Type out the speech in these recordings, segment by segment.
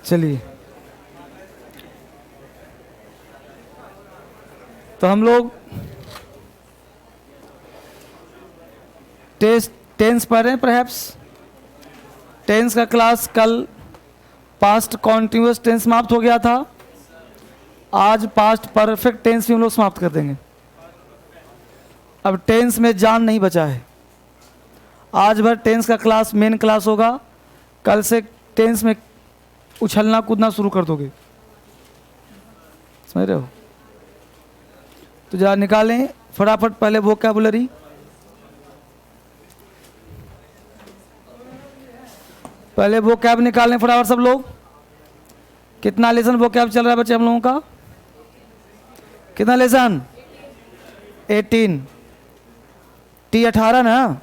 चलिए, तो हम लोग टेंस पढ़ रहे हैं। परहैप्स टेंस का क्लास कल पास्ट कॉन्टिन्यूअस टेंस समाप्त हो गया था। आज पास्ट परफेक्ट टेंस भी हम लोग समाप्त कर देंगे। अब टेंस में जान नहीं बचा है। आज भर टेंस का क्लास मेन क्लास होगा। कल से टेंस में उछलना कूदना शुरू कर दोगे, समझ रहे हो? तो जरा निकालें फटाफट पहले वोकैबुलरी। पहले वोकैब निकालें फटाफट सब लोग। कितना लेसन वोकैब चल रहा है बच्चे हम लोगों का? कितना लेसन? 18। T18 ना,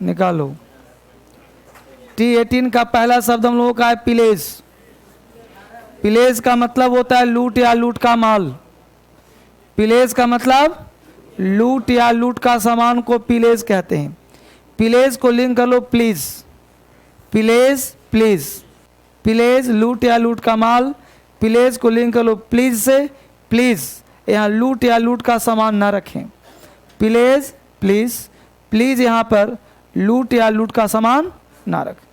निकालो। T18 का पहला शब्द हम लोगों का है पिलेज। पिलेज का मतलब होता है लूट या लूट का माल। पिलेज का मतलब लूट या लूट का सामान को पिलेज कहते हैं। पिलेज को लिंक कर लो प्लीज। पिलेज प्लीज, पिलेज लूट या लूट का माल। पिलेज को लिंक कर लो प्लीज से। प्लीज यहाँ लूट या लूट का सामान ना रखें। पिलेज प्लीज, प्लीज यहाँ पर लूट या लूट का सामान ना रखें।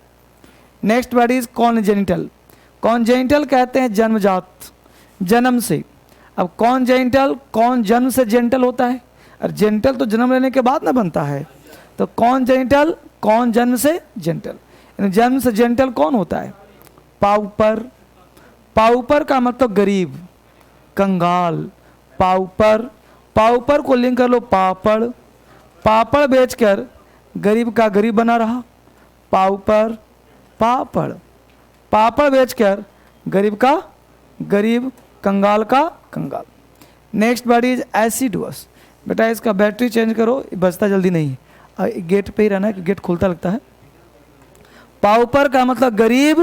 Next word is congenital. Congenital कहते हैं जन्मजात, जन्म से। अब कॉन्जेनिटल, कौन जन्म से जेंटल होता है, और जेंटल तो जन्म लेने के बाद ना बनता है। तो कॉन्जेनिटल, कौन जन्म से जेंटल। जन्म से जेंटल कौन होता है? पाउपर। पाउपर का मतलब गरीब, कंगाल। पाउपर, पाउपर को लिंक कर लो पापड़। पापड़ बेचकर गरीब का गरीब बना रहा। पाउपर, पापड़। पापड़ बेचकर गरीब का गरीब, कंगाल का कंगाल। Next word is assiduous. बेटा इसका बैटरी चेंज करो, बजता जल्दी नहीं है। गेट पे ही रहना है कि गेट खुलता लगता है। पाउपर का मतलब गरीब,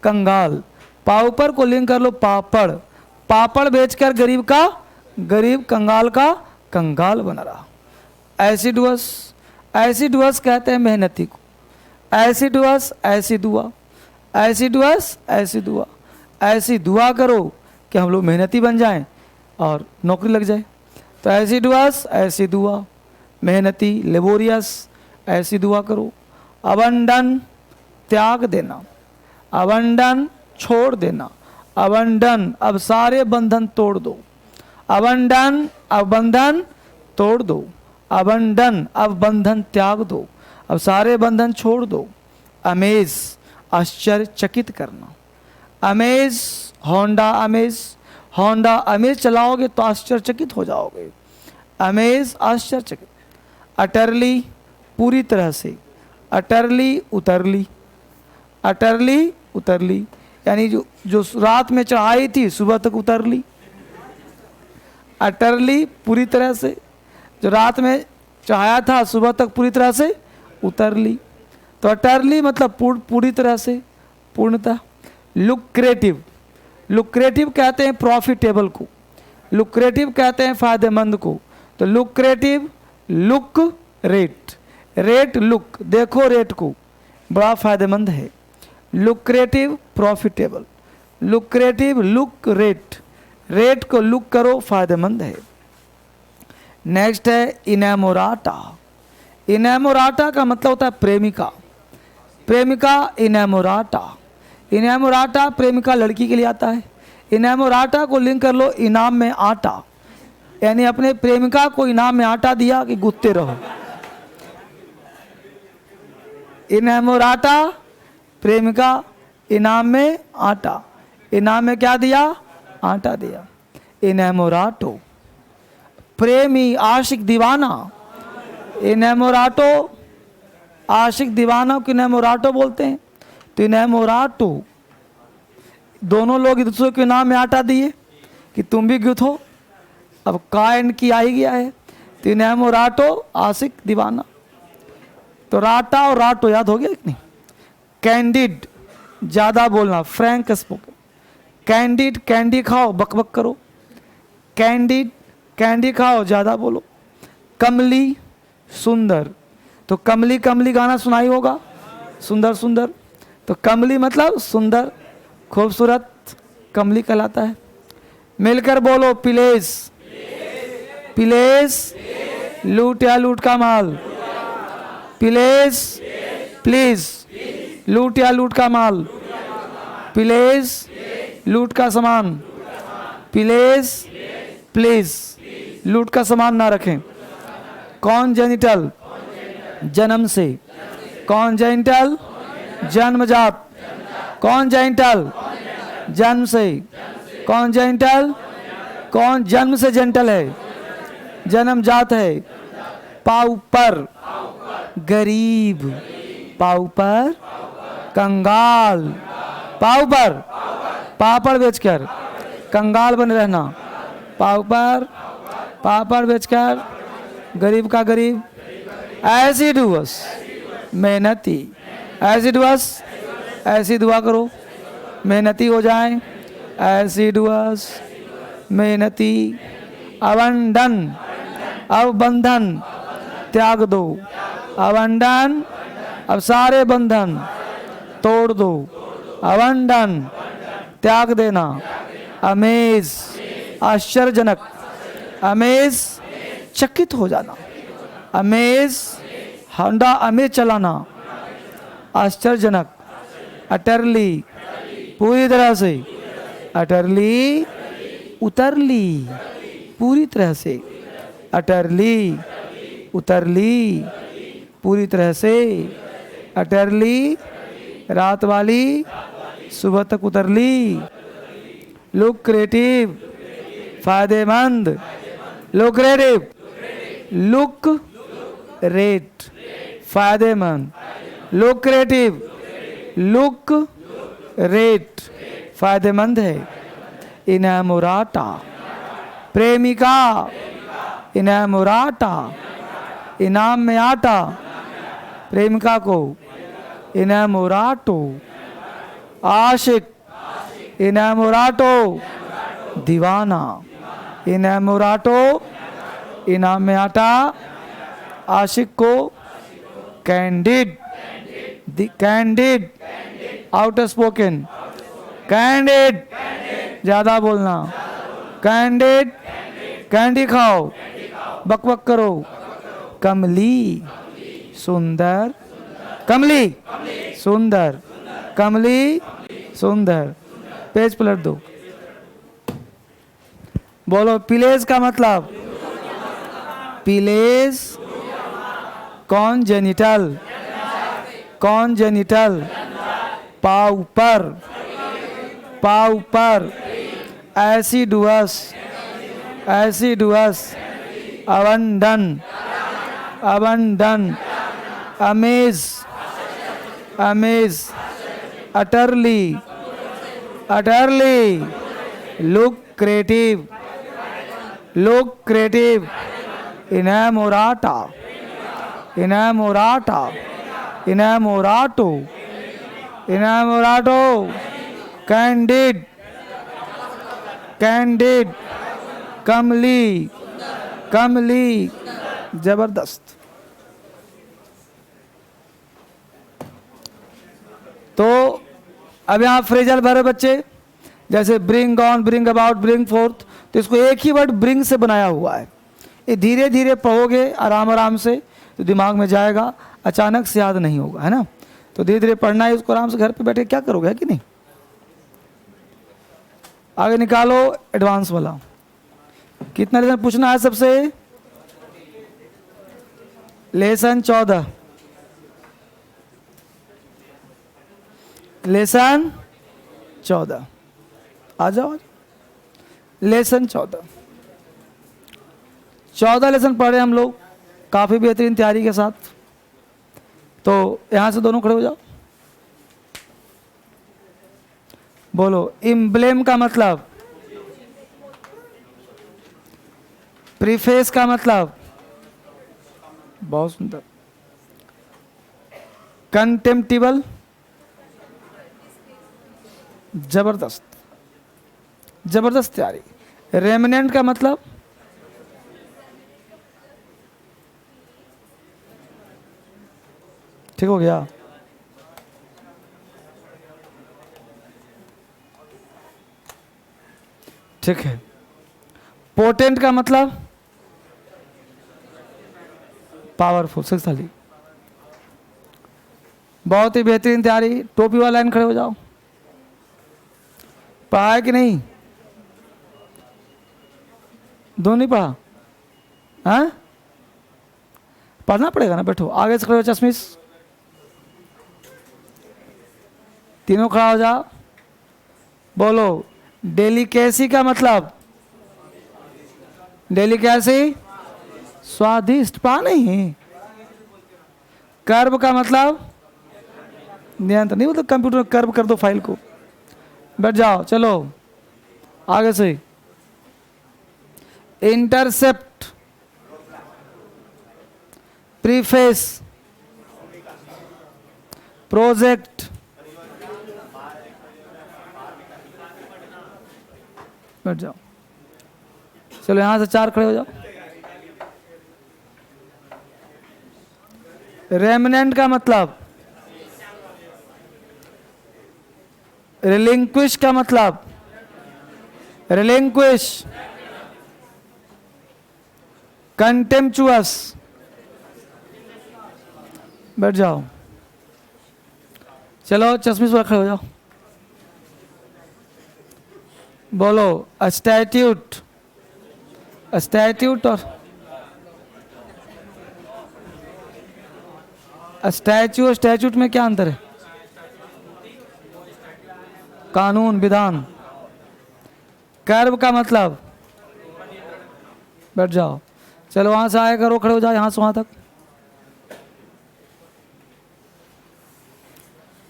कंगाल। पाउपर को लिंक कर लो पापड़। पापड़ बेचकर गरीब का गरीब, कंगाल का कंगाल बना रहा। एसिडुअस, एसिडुअस कहते हैं मेहनती को। एसिडुअस, ऐसी दुआ। एसिडुअस, ऐसी दुआ। ऐसी दुआ करो कि हम लोग मेहनती बन जाएं और नौकरी लग जाए। तो एसिडुअस, ऐसी दुआ। मेहनती, लेबोरियस, ऐसी दुआ करो। अबंडन, त्याग देना। अबंडन, छोड़ देना। अबंडन, अब सारे बंधन तोड़ दो। अबंडन, अब बंधन तोड़ दो। अबंडन, अब बंधन त्याग दो, अब सारे बंधन छोड़ दो। अमेज, आश्चर्यचकित करना। Amaze, Honda amaze. Honda amaze चलाओगे तो आश्चर्यचकित हो जाओगे। अमेज, आश्चर्यचकित। अटरली, पूरी तरह से। अटरली, उतरली। अटरली, उतरली यानी जो रात में चढ़ाई थी सुबह तक उतर ली। अटरली, पूरी तरह से। जो रात में चढ़ाया था सुबह तक पूरी तरह से उतर ली। तो अटरली मतलब पूरी तरह से, पूर्णतः। लुक्रेटिव, लुक्रेटिव कहते हैं प्रॉफिटेबल को। लुक्रेटिव कहते हैं फायदेमंद को। तो lucrative, look, rate. Rate, look, देखो रेट को, बड़ा फायदेमंद है। Lucrative, profitable. Lucrative, look, rate. Rate को लुक करो, फायदेमंद है। नेक्स्ट है इनेमोराटा। इनेमोराटा का मतलब होता है प्रेमिका। प्रेमिका, इनेमोराटा। इनेमोराटा प्रेमिका लड़की के लिए आता है। इनेमोराटा को लिंक कर लो इनाम में आटा, यानी अपने प्रेमिका को इनाम में आटा दिया कि गुत्ते रहो। इनेमोराटा, प्रेमिका, इनाम में आटा। इनाम में क्या दिया? आटा दिया। इनेमोराटो, प्रेमी, आशिक, दीवाना। इनेमोराटो, आशिक दीवाना को इनेमोराटो बोलते हैं। तो इनेमोराटो, दोनों लोग एक दूसरे के नाम में आटा दिए कि तुम भी गुथो। अब कायन की आ ही गया है। तो इनेमोराटो, आशिक दीवाना। तो राटा और राटो याद हो गया कि नहीं? कैंडिड, ज़्यादा बोलना, फ्रैंक स्पोकन। कैंडिड, कैंडी खाओ, बकबक करो। कैंडिड, कैंडी खाओ, ज़्यादा बोलो। कमली, सुंदर। तो कमली, कमली गाना सुनाई होगा, सुंदर सुंदर। तो कमली मतलब सुंदर। खूबसूरत कमली कहलाता है। मिलकर बोलो प्लेस, प्लेस लूट या लूट का माल, प्लेस प्लीज लूट या लूट का माल, प्लेस लूट का सामान, प्लेस प्लीज लूट का सामान ना रखें। कॉन्जेनिटल जन्म से, कॉन्जेनिटल जन्मजात, कॉन्जेनिटल जन्म से, कॉन्जेनिटल कौन जन्म से जेंटल है, जन्मजात है। पाव पर गरीब, पाव पर कंगाल, पाव पर पापड़ बेचकर कंगाल बने रहना, पाव पर पापड़ बेचकर गरीब का गरीब। ऐसी डूस मेहनती, ऐसी डूस ऐसी दुआ करो मेहनती हो जाए। ऐसी डूस मेहनती। अवंडन अब बंधन त्याग दो, अवंडन अब सारे बंधन तोड़ दो, अवंडन त्याग देना। अमेज आश्चर्यजनक, अमेज चकित हो जाना, अमेज होंडा अमेज चलाना, आश्चर्यजनक। अटरली पूरी तरह से, अटरली उतरली पूरी तरह से, अटरली उतरली पूरी तरह से, अटरली रात वाली सुबह तक उतरली। लुक्रेटिव फायदेमंद, लुक्रेटिव लुक रेट फायदेमंद, लुक्रेटिव लुक रेट फायदेमंद है। इनामोराटा प्रेमिका, इनामोराटा इनाम में आटा, प्रेमिका को इनामोराटो। आशिक इनामोराटो दीवाना, इनामोराटो इनाम में आटा। आशिक को candid, candid out spoken, candid ज्यादा बोलना, कैंडिड कैंडी खाओ बकबक करो। कमली सुंदर, कमली सुंदर, कमली सुंदर। पेज पलट दो। बोलो प्लेस का मतलब, प्लेस कॉन्जेनिटल, कॉन्जेनिटल पाव पर, पाव पर। Assiduous, assiduous abandon, abandon. Amaze, amaze. Utterly, utterly lucrative, lucrative. Inamorata, inamorata inamorato, inamorato. Candid, candid comely, comely जबरदस्त। तो अब यहाँ फ्रेजल भरे बच्चे, जैसे bring on, bring about, bring fourth, तो इसको एक ही वर्ड ब्रिंग से बनाया हुआ है। ये धीरे धीरे पढ़ोगे आराम आराम से तो दिमाग में जाएगा, अचानक से याद नहीं होगा, है ना। तो धीरे धीरे पढ़ना है इसको, आराम से घर पे बैठे क्या करोगे, है कि नहीं। आगे निकालो एडवांस वाला। कितना लेसन पूछना है सबसे? लेसन 14, लेसन 14 आ जाओ। लेसन 14 लेसन पढ़े हम लोग काफ़ी बेहतरीन तैयारी के साथ। तो यहाँ से दोनों खड़े हो जाओ। बोलो इम्ब्लेम का मतलब, प्रीफेस का मतलब, बहुत सुंदर। कंटेम्प्टिबल, जबरदस्त, जबरदस्त तैयारी। रेमिनेंट का मतलब, ठीक हो गया। ठीक है। पोटेंट का मतलब पावरफुल, शक्तिशाली। बहुत ही बेहतरीन तैयारी। टोपी वाला लाइन खड़े हो जाओ। पढ़ा है कि नहीं? दो नहीं पढ़ा? हाँ, पढ़ना पड़ेगा ना। बैठो, आगे से खड़े हो चश्मिश। तीनों खड़ा हो जाओ। बोलो डेलिकेसी का मतलब? डेलिकेसी स्वादिष्ट। पा नहीं? कर्व का मतलब नियंत्रण। नहीं मतलब कंप्यूटर में कर्व कर दो फाइल को। बैठ जाओ, चलो आगे से। इंटरसेप्ट, प्रीफेस, प्रोजेक्ट, बैठ जाओ। चलो यहां से 4 खड़े हो जाओ। रेमनेंट का मतलब? रिलिंक्विश का मतलब? रिलिंक्विश। कंटेम्पचुअस, बैठ जाओ। चलो चश्मिश पर खड़े हो जाओ। बोलो स्टैट्यूट। स्टैट्यूट और स्टैच्यू, स्टैट्यूट में क्या अंतर है? कानून, विधान। कर्व का मतलब? बैठ जाओ। चलो वहां से आए करो, खड़े हो जाओ यहां से वहां तक।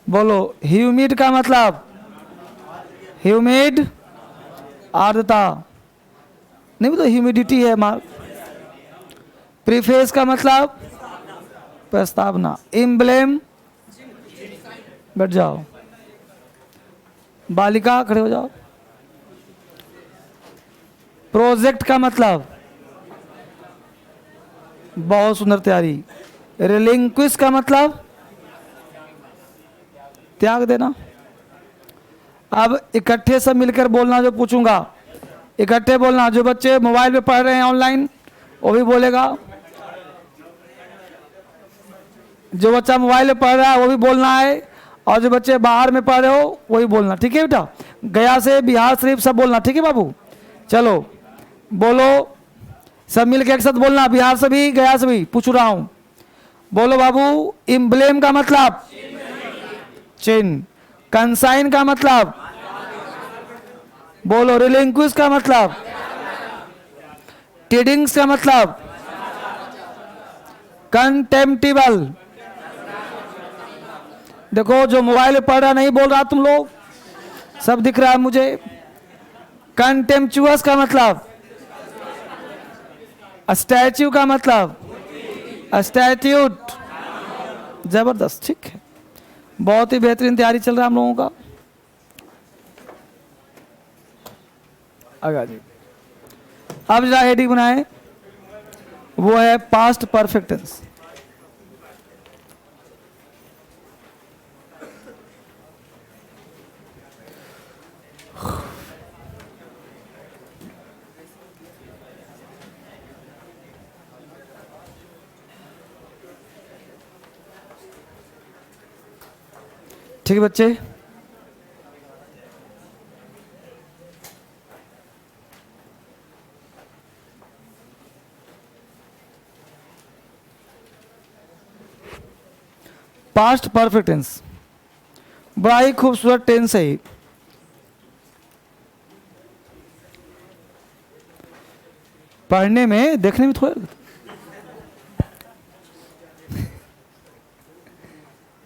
बोलो ह्यूमिड का मतलब? ह्यूमिड आर्द्रता। नहीं तो ह्यूमिडिटी है मार। प्रीफेस का मतलब? प्रस्तावना। एम्ब्लेम, बैठ जाओ। बालिका, खड़े हो जाओ। प्रोजेक्ट का मतलब? बहुत सुंदर तैयारी। रिलिंक्विश का मतलब? त्याग देना। अब इकट्ठे सब मिलकर बोलना, जो पूछूंगा इकट्ठे बोलना। जो बच्चे मोबाइल पे पढ़ रहे हैं ऑनलाइन वो भी बोलेगा, जो बच्चा मोबाइल पे पढ़ रहा है वो भी बोलना है, और जो बच्चे बाहर में पढ़ रहे हो वही बोलना। ठीक है बेटा? गया से बिहार शरीफ सब बोलना। ठीक है बाबू? चलो बोलो सब मिलकर एक साथ बोलना। बिहार से भी गया से भी पूछ रहा हूं। बोलो बाबू। एम्ब्लेम का मतलब? चिन्ह। कंसाइन का मतलब? बोलो रिलिंक्विश का मतलब? टीडिंग्स का मतलब? कंटेम्प्टिबल। देखो जो मोबाइल पे पढ़ रहा नहीं बोल रहा, तुम लोग सब दिख रहा है मुझे। कंटेम्पचुअस का मतलब? स्टैच्यू का मतलब? स्टैट्यूट। जबरदस्त, ठीक है। बहुत ही बेहतरीन तैयारी चल रहा है हम लोगों का। आगे जी। अब जरा हेडिंग बनाए, वो है पास्ट परफेक्ट टेंस। ठीक है बच्चे? पास्ट परफेक्ट टेंस बड़ा ही खूबसूरत टेंस है। पढ़ने में, देखने में थोड़ा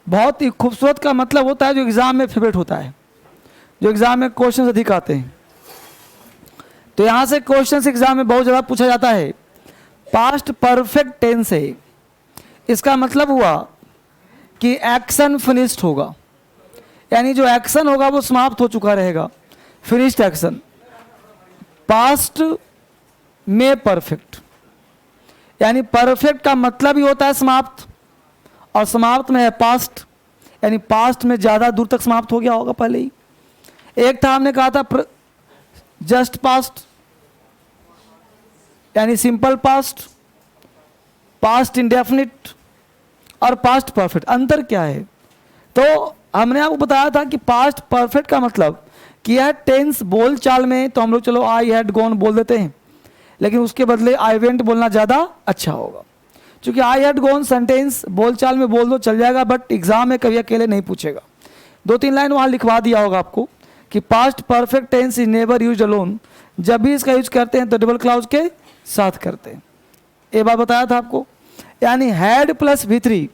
बहुत ही खूबसूरत का मतलब होता है जो एग्जाम में फेवरेट होता है, जो एग्जाम में क्वेश्चन अधिक आते हैं। तो यहां से क्वेश्चन एग्जाम में बहुत ज़्यादा पूछा जाता है। पास्ट परफेक्ट टेंस है, इसका मतलब हुआ कि एक्शन फिनिश्ड होगा, यानी जो एक्शन होगा वो समाप्त हो चुका रहेगा। Finished action. पास्ट में परफेक्ट, यानी परफेक्ट का मतलब ही होता है समाप्त, और समाप्त में है पास्ट, यानी पास्ट में ज़्यादा दूर तक समाप्त हो गया होगा पहले ही। एक था, हमने कहा था जस्ट पास्ट यानी सिंपल पास्ट, पास्ट इंडेफिनिट और पास्ट परफेक्ट। अंतर क्या है? तो हमने आपको बताया था कि पास्ट परफेक्ट का मतलब कि यह टेंस बोल चाल में तो हम लोग चलो आई हैड गॉन बोल देते हैं, लेकिन उसके बदले आई वेंट बोलना ज़्यादा अच्छा होगा, क्योंकि आई हैड गॉन सेंटेंस बोल चाल में बोल दो चल जाएगा, बट एग्जाम में कभी अकेले नहीं पूछेगा। 2-3 लाइन वहाँ लिखवा दिया होगा आपको कि past perfect tense is never use alone, जब भी इसका यूज करते हैं तो डबल क्लाउज के साथ करते हैं। ये बात बताया था आपको, यानी had plus V3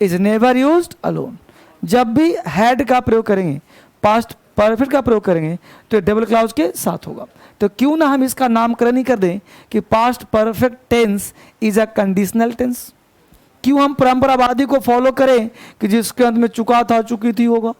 is never used alone. जब भी हैड का प्रयोग करेंगे, पास्ट परफेक्ट का प्रयोग करेंगे तो डबल क्लाउज के साथ होगा। तो क्यों ना हम इसका नामकरण ही कर दें कि past perfect tense is a conditional tense. क्यों हम परंपरावादी को फॉलो करें कि जिसके अंत में चुका था चुकी थी होगा?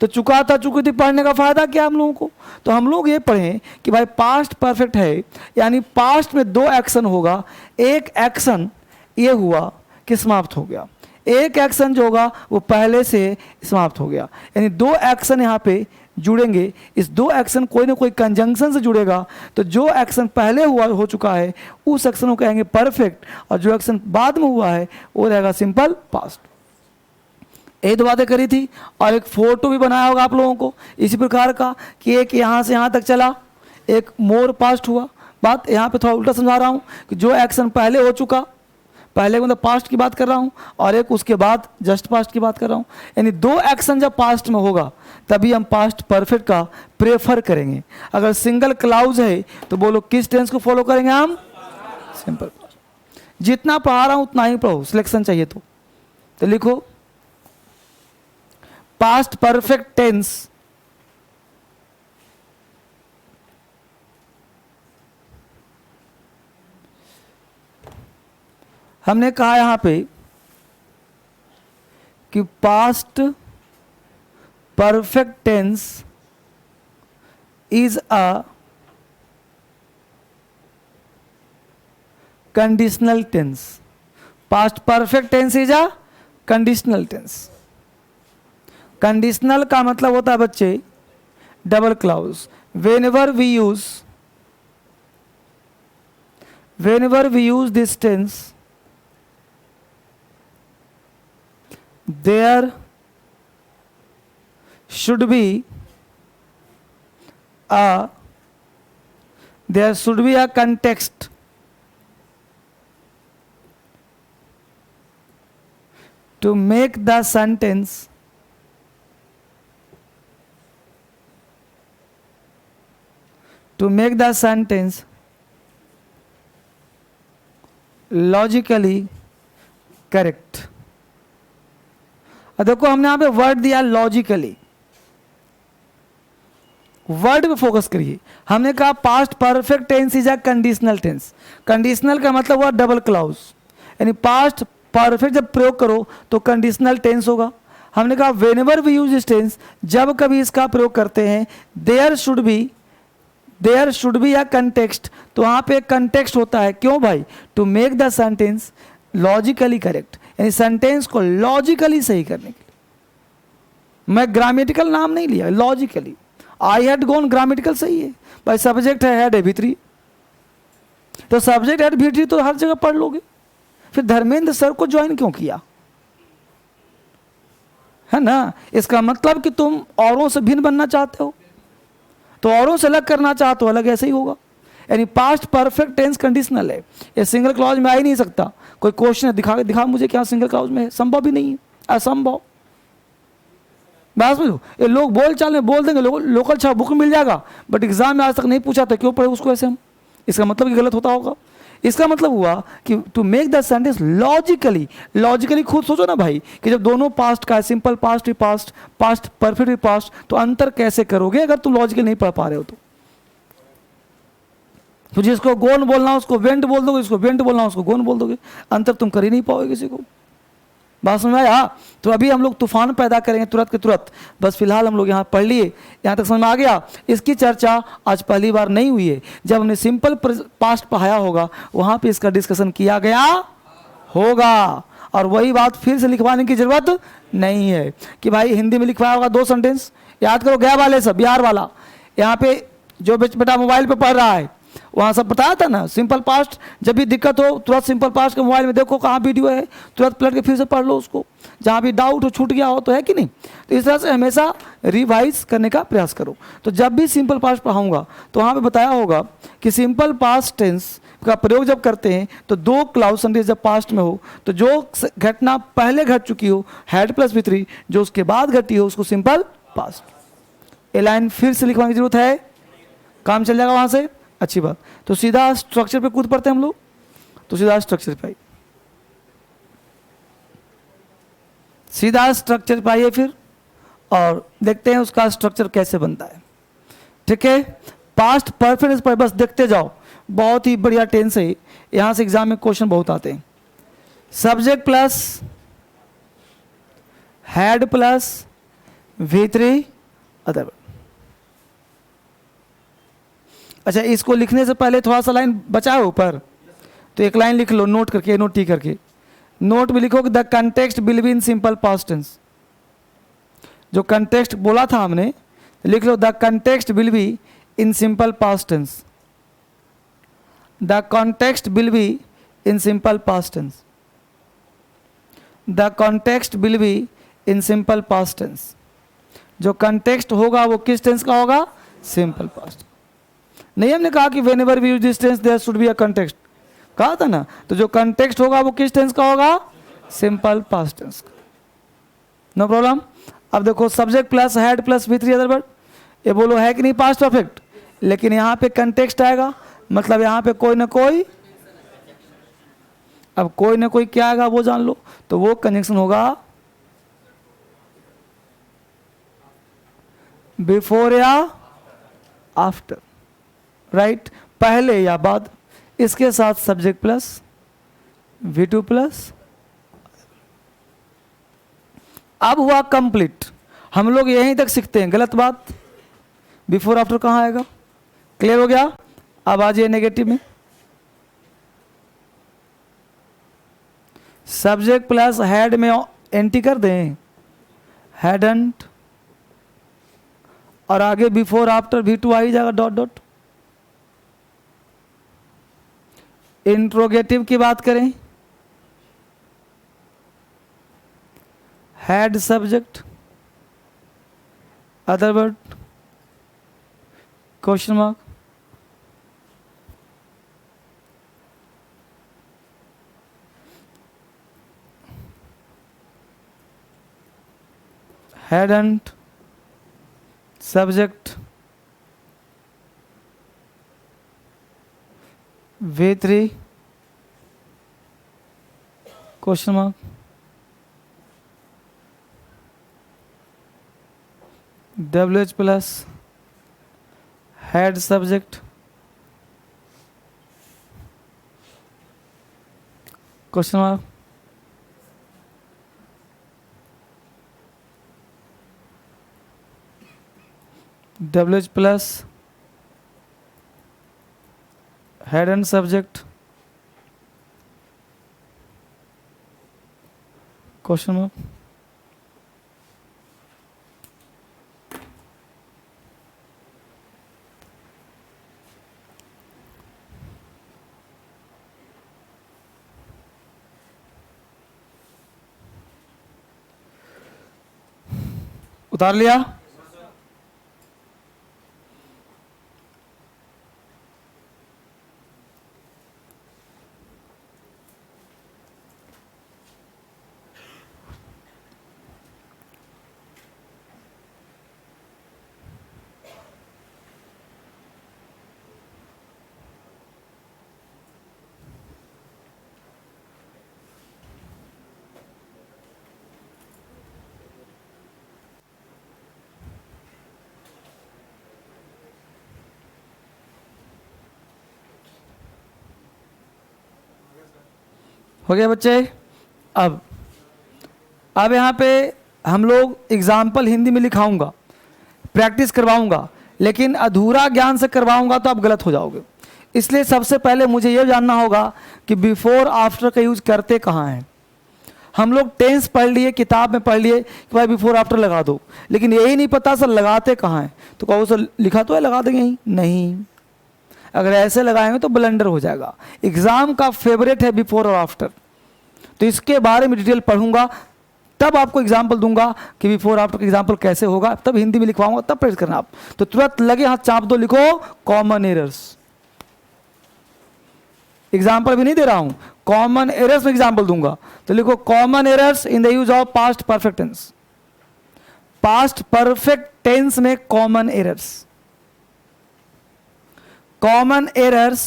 तो चुका था चुकी थी पढ़ने का फायदा क्या हम लोगों को? तो हम लोग ये पढ़ें कि भाई पास्ट परफेक्ट है, यानी पास्ट में 2 एक्शन होगा। एक एक्शन ये हुआ कि समाप्त हो गया, एक एक्शन जो होगा वो पहले से समाप्त हो गया, यानी 2 एक्शन यहाँ पे जुड़ेंगे। इस 2 एक्शन कोई ना कोई कंजंक्शन से जुड़ेगा, तो जो एक्शन पहले हुआ हो चुका है उस एक्शन को कहेंगे परफेक्ट, और जो एक्शन बाद में हुआ है वो रहेगा सिंपल पास्ट। यही तो बातें करी थी, और एक फोटो भी बनाया होगा आप लोगों को इसी प्रकार का कि एक यहाँ से यहाँ तक चला, एक मोर पास्ट हुआ। बात यहाँ पे थोड़ा उल्टा समझा रहा हूँ कि जो एक्शन पहले हो चुका, पहले मतलब पास्ट की बात कर रहा हूँ, और एक उसके बाद जस्ट पास्ट की बात कर रहा हूँ, यानी 2 एक्शन जब पास्ट में होगा तभी हम पास्ट परफेक्ट का प्रेफर करेंगे। अगर सिंगल क्लाउज है तो बोलो किस टेंस को फॉलो करेंगे हम? सिंपल। जितना पढ़ा रहा हूँ उतना ही पढ़ो, सिलेक्शन चाहिए तो लिखो पास्ट परफेक्ट टेंस हमने कहा यहां पे कि past perfect tense is a conditional tense. Past perfect tense is a conditional tense. Conditional का मतलब होता है बच्चे double clause. whenever we use this tense, there should be a context to make the sentence logically correct। देखो हमने यहां पे word दिया लॉजिकली, वर्ड पे फोकस करिए। हमने कहा past perfect tense is a conditional tense. Conditional का मतलब हुआ डबल क्लाउज, यानी पास्ट परफेक्ट जब प्रयोग करो तो कंडीशनल टेंस होगा। हमने कहा whenever we use this tense, जब कभी इसका प्रयोग करते हैं there should be a context, तो वहां पे कंटेक्स्ट होता है। क्यों भाई? To make the sentence logically correct, यानी सेंटेंस को लॉजिकली सही करने के लिए। मैं ग्रामेटिकल नाम नहीं लिया, logically. I had gone grammatical सही है भाई, सब्जेक्ट है हैड है V3, तो सब्जेक्ट हैड V3 तो हर जगह पढ़ लोगे। फिर धर्मेंद्र सर को ज्वाइन क्यों किया? है ना, इसका मतलब कि तुम औरों से भिन्न बनना चाहते हो, तो औरों से अलग करना चाहते हो, अलग ऐसे ही होगा। यानी पास्ट परफेक्ट टेंस कंडीशनल है, ये सिंगल क्लॉज में आ ही नहीं सकता। कोई क्वेश्चन है, दिखा मुझे क्या सिंगल क्लॉज में है? संभव भी नहीं है, असंभव। बात समझो, ये लोग बोल चाल में बोल देंगे, लोकल छाप बुक में मिल जाएगा, बट एग्जाम में आज तक नहीं पूछा था, क्यों पढ़े उसको ऐसे हम? इसका मतलब कि गलत होता होगा। इसका मतलब हुआ कि to make the sentence logically खुद सोचो ना भाई कि जब दोनों पास्ट का है, सिंपल पास्ट भी पास्ट, पास्ट परफेक्ट भी पास्ट, तो अंतर कैसे करोगे अगर तुम लॉजिकली नहीं पढ़ पा रहे हो तो जिसको गोन बोलना उसको वेंट बोल दोगे, जिसको वेंट बोलना उसको गोन बोल दोगे, अंतर तुम कर ही नहीं पाओगे किसी को। बात समझ में आया? तो अभी हम लोग तूफान पैदा करेंगे तुरंत के तुरंत। बस फिलहाल हम लोग यहाँ पढ़ लिए, यहाँ तक समझ में आ गया। इसकी चर्चा आज पहली बार नहीं हुई है, जब हमने सिंपल पास्ट पढ़ाया होगा वहाँ पे इसका डिस्कशन किया गया होगा, और वही बात फिर से लिखवाने की जरूरत नहीं है कि भाई हिंदी में लिखवाया होगा 2 सेंटेंस, याद करो गया वाले सब, बिहार वाला। यहाँ पे जो बेटा मोबाइल पे पढ़ रहा है वहाँ सब बताया था ना, सिंपल पास्ट जब भी दिक्कत हो तुरंत सिंपल पास्ट के मोबाइल में देखो कहाँ वीडियो है, तुरंत पलट के फिर से पढ़ लो उसको, जहाँ भी डाउट हो छूट गया हो तो, है कि नहीं। तो इस तरह से हमेशा रिवाइज करने का प्रयास करो। तो जब भी सिंपल पास्ट पढ़ाऊंगा तो वहाँ पे बताया होगा कि सिंपल पास्ट टेंस का प्रयोग जब करते हैं तो दो क्लाउड सेंटेंस जब पास्ट में हो तो जो घटना पहले घट चुकी हो हैड प्लस V3, जो उसके बाद घटी हो उसको सिंपल पास्ट। ये लाइन फिर से लिखवाने की जरूरत है, काम चल जाएगा वहाँ से, अच्छी बात। तो सीधा स्ट्रक्चर पे कूद पड़ते हैं हम लोग, तो सीधा स्ट्रक्चर पे आइए, सीधा स्ट्रक्चर पे आइए फिर और देखते हैं उसका स्ट्रक्चर कैसे बनता है। ठीक है, पास्ट परफेक्ट पर बस देखते जाओ, बहुत ही बढ़िया टेंस है, यहां से एग्जाम में क्वेश्चन बहुत आते हैं। Subject plus had plus V3 other. अच्छा, इसको लिखने से पहले थोड़ा सा लाइन बचा है ऊपर, तो एक लाइन लिख लो नोट करके, नोट टी करके। नोट में लिखो कि the context will be in simple past tense. जो कंटेक्स्ट बोला था हमने, लिख लो the context will be in simple past tense. The context will be in simple past tense. The context will be in simple past tense. जो context होगा वो किस टेंस का होगा? Simple past. नहीं हमने कहा कि whenever we use this tense there should be a context, कहा था ना। तो जो कंटेक्स्ट होगा वो किस टेंस का होगा? सिंपल पास्ट टेंस का। No problem. अब देखो subject plus had plus V3 other word, ये बोलो है कि नहीं पास्ट परफेक्ट, लेकिन यहाँ पे कंटेक्स्ट आएगा, मतलब यहाँ पे कोई ना कोई, अब कोई ना कोई क्या आएगा वो जान लो, तो वो कंजंक्शन होगा बिफोर या आफ्टर, राइट, पहले या बाद। इसके साथ सब्जेक्ट प्लस V2 प्लस। अब हुआ कंप्लीट। हम लोग यहीं तक सीखते हैं, गलत बात। बिफोर आफ्टर कहाँ आएगा? क्लियर हो गया? अब आ जाइए नेगेटिव में। सब्जेक्ट प्लस हैड में एंटी कर दें, हैडंट, और आगे बिफोर आफ्टर V2 आ ही जाएगा डॉट डॉट। इंट्रोगेटिव की बात करें, had subject other word question mark, hadn't subject V3 question mark, WH plus had subject question mark, WH plus hadn't subject question mark, उतार लिया। हो गया बच्चे। अब यहाँ पे हम लोग एग्जाम्पल हिंदी में लिखाऊंगा, प्रैक्टिस करवाऊंगा, लेकिन अधूरा ज्ञान से करवाऊंगा तो आप गलत हो जाओगे। इसलिए सबसे पहले मुझे ये जानना होगा कि बिफोर आफ्टर का यूज करते कहाँ हैं। हम लोग टेंस पढ़ लिए, किताब में पढ़ लिए कि भाई बिफोर आफ्टर लगा दो, लेकिन यही नहीं पता सर लगाते कहाँ हैं। तो कहो सर लिखा तो है लगा देंगे ही नहीं, अगर ऐसे लगाएंगे तो ब्लंडर हो जाएगा। एग्जाम का फेवरेट है बिफोर और आफ्टर, तो इसके बारे में डिटेल पढ़ूंगा, तब आपको एग्जाम्पल दूंगा कि बिफोर आफ्टर का एग्जाम्पल कैसे होगा, तब हिंदी में लिखवाऊंगा, तब प्रेस करना आप। तो तुरंत लगे हाथ चाप दो, लिखो कॉमन एरर्स। एग्जाम्पल भी नहीं दे रहा हूं, कॉमन एरर्स में एग्जाम्पल दूंगा। तो लिखो common errors in the use of past perfect tense. Past perfect tense में common errors, common errors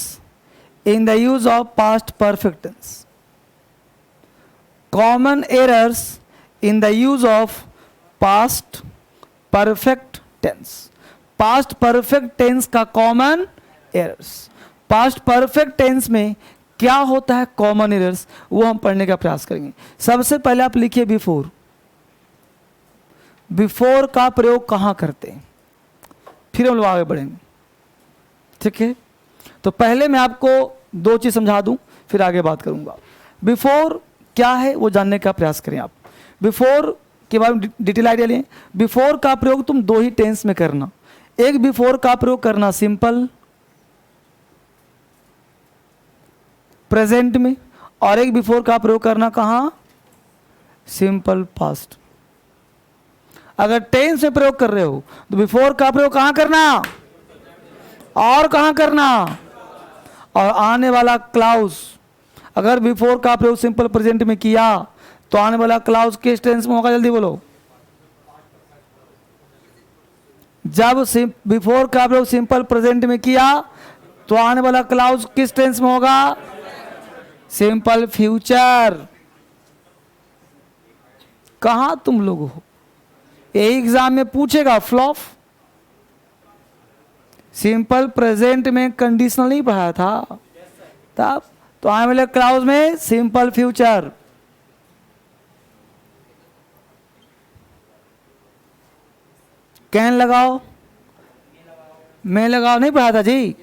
in the use of past perfect tense, common errors in the use of past perfect tense। past perfect tense का common errors, past perfect tense में क्या होता है common errors, वो हम पढ़ने का प्रयास करेंगे। सबसे पहले आप लिखिए बिफोर। बिफोर का प्रयोग कहाँ करते हैं, फिर हम लोग आगे बढ़ेंगे, ठीक है। तो पहले मैं आपको दो चीज समझा दूं, फिर आगे बात करूंगा। बिफोर क्या है वो जानने का प्रयास करें आप। बिफोर के बारे में डिटेल आइडिया लें। बिफोर का प्रयोग तुम दो ही टेंस में करना, एक बिफोर का प्रयोग करना सिंपल प्रेजेंट में, और एक बिफोर का प्रयोग करना कहां, सिंपल पास्ट। अगर टेंस में प्रयोग कर रहे हो तो बिफोर का प्रयोग कहां करना और कहां करना, और आने वाला क्लाउज, अगर बिफोर का प्रयोग सिंपल प्रेजेंट में किया तो आने वाला क्लाउज किस टेंस में होगा, जल्दी बोलो। जब बिफोर का प्रयोग सिंपल प्रेजेंट में किया तो आने वाला क्लाउज किस टेंस में होगा, सिंपल फ्यूचर। कहां तुम लोग हो, यही एग्जाम में पूछेगा फ्लॉप। सिंपल प्रेजेंट में कंडीशनल नहीं पढ़ाया था तब, तो आने वाले क्लाउज में सिंपल फ्यूचर। कैन लगाओ, मैं लगाओ, नहीं पढ़ा था जी।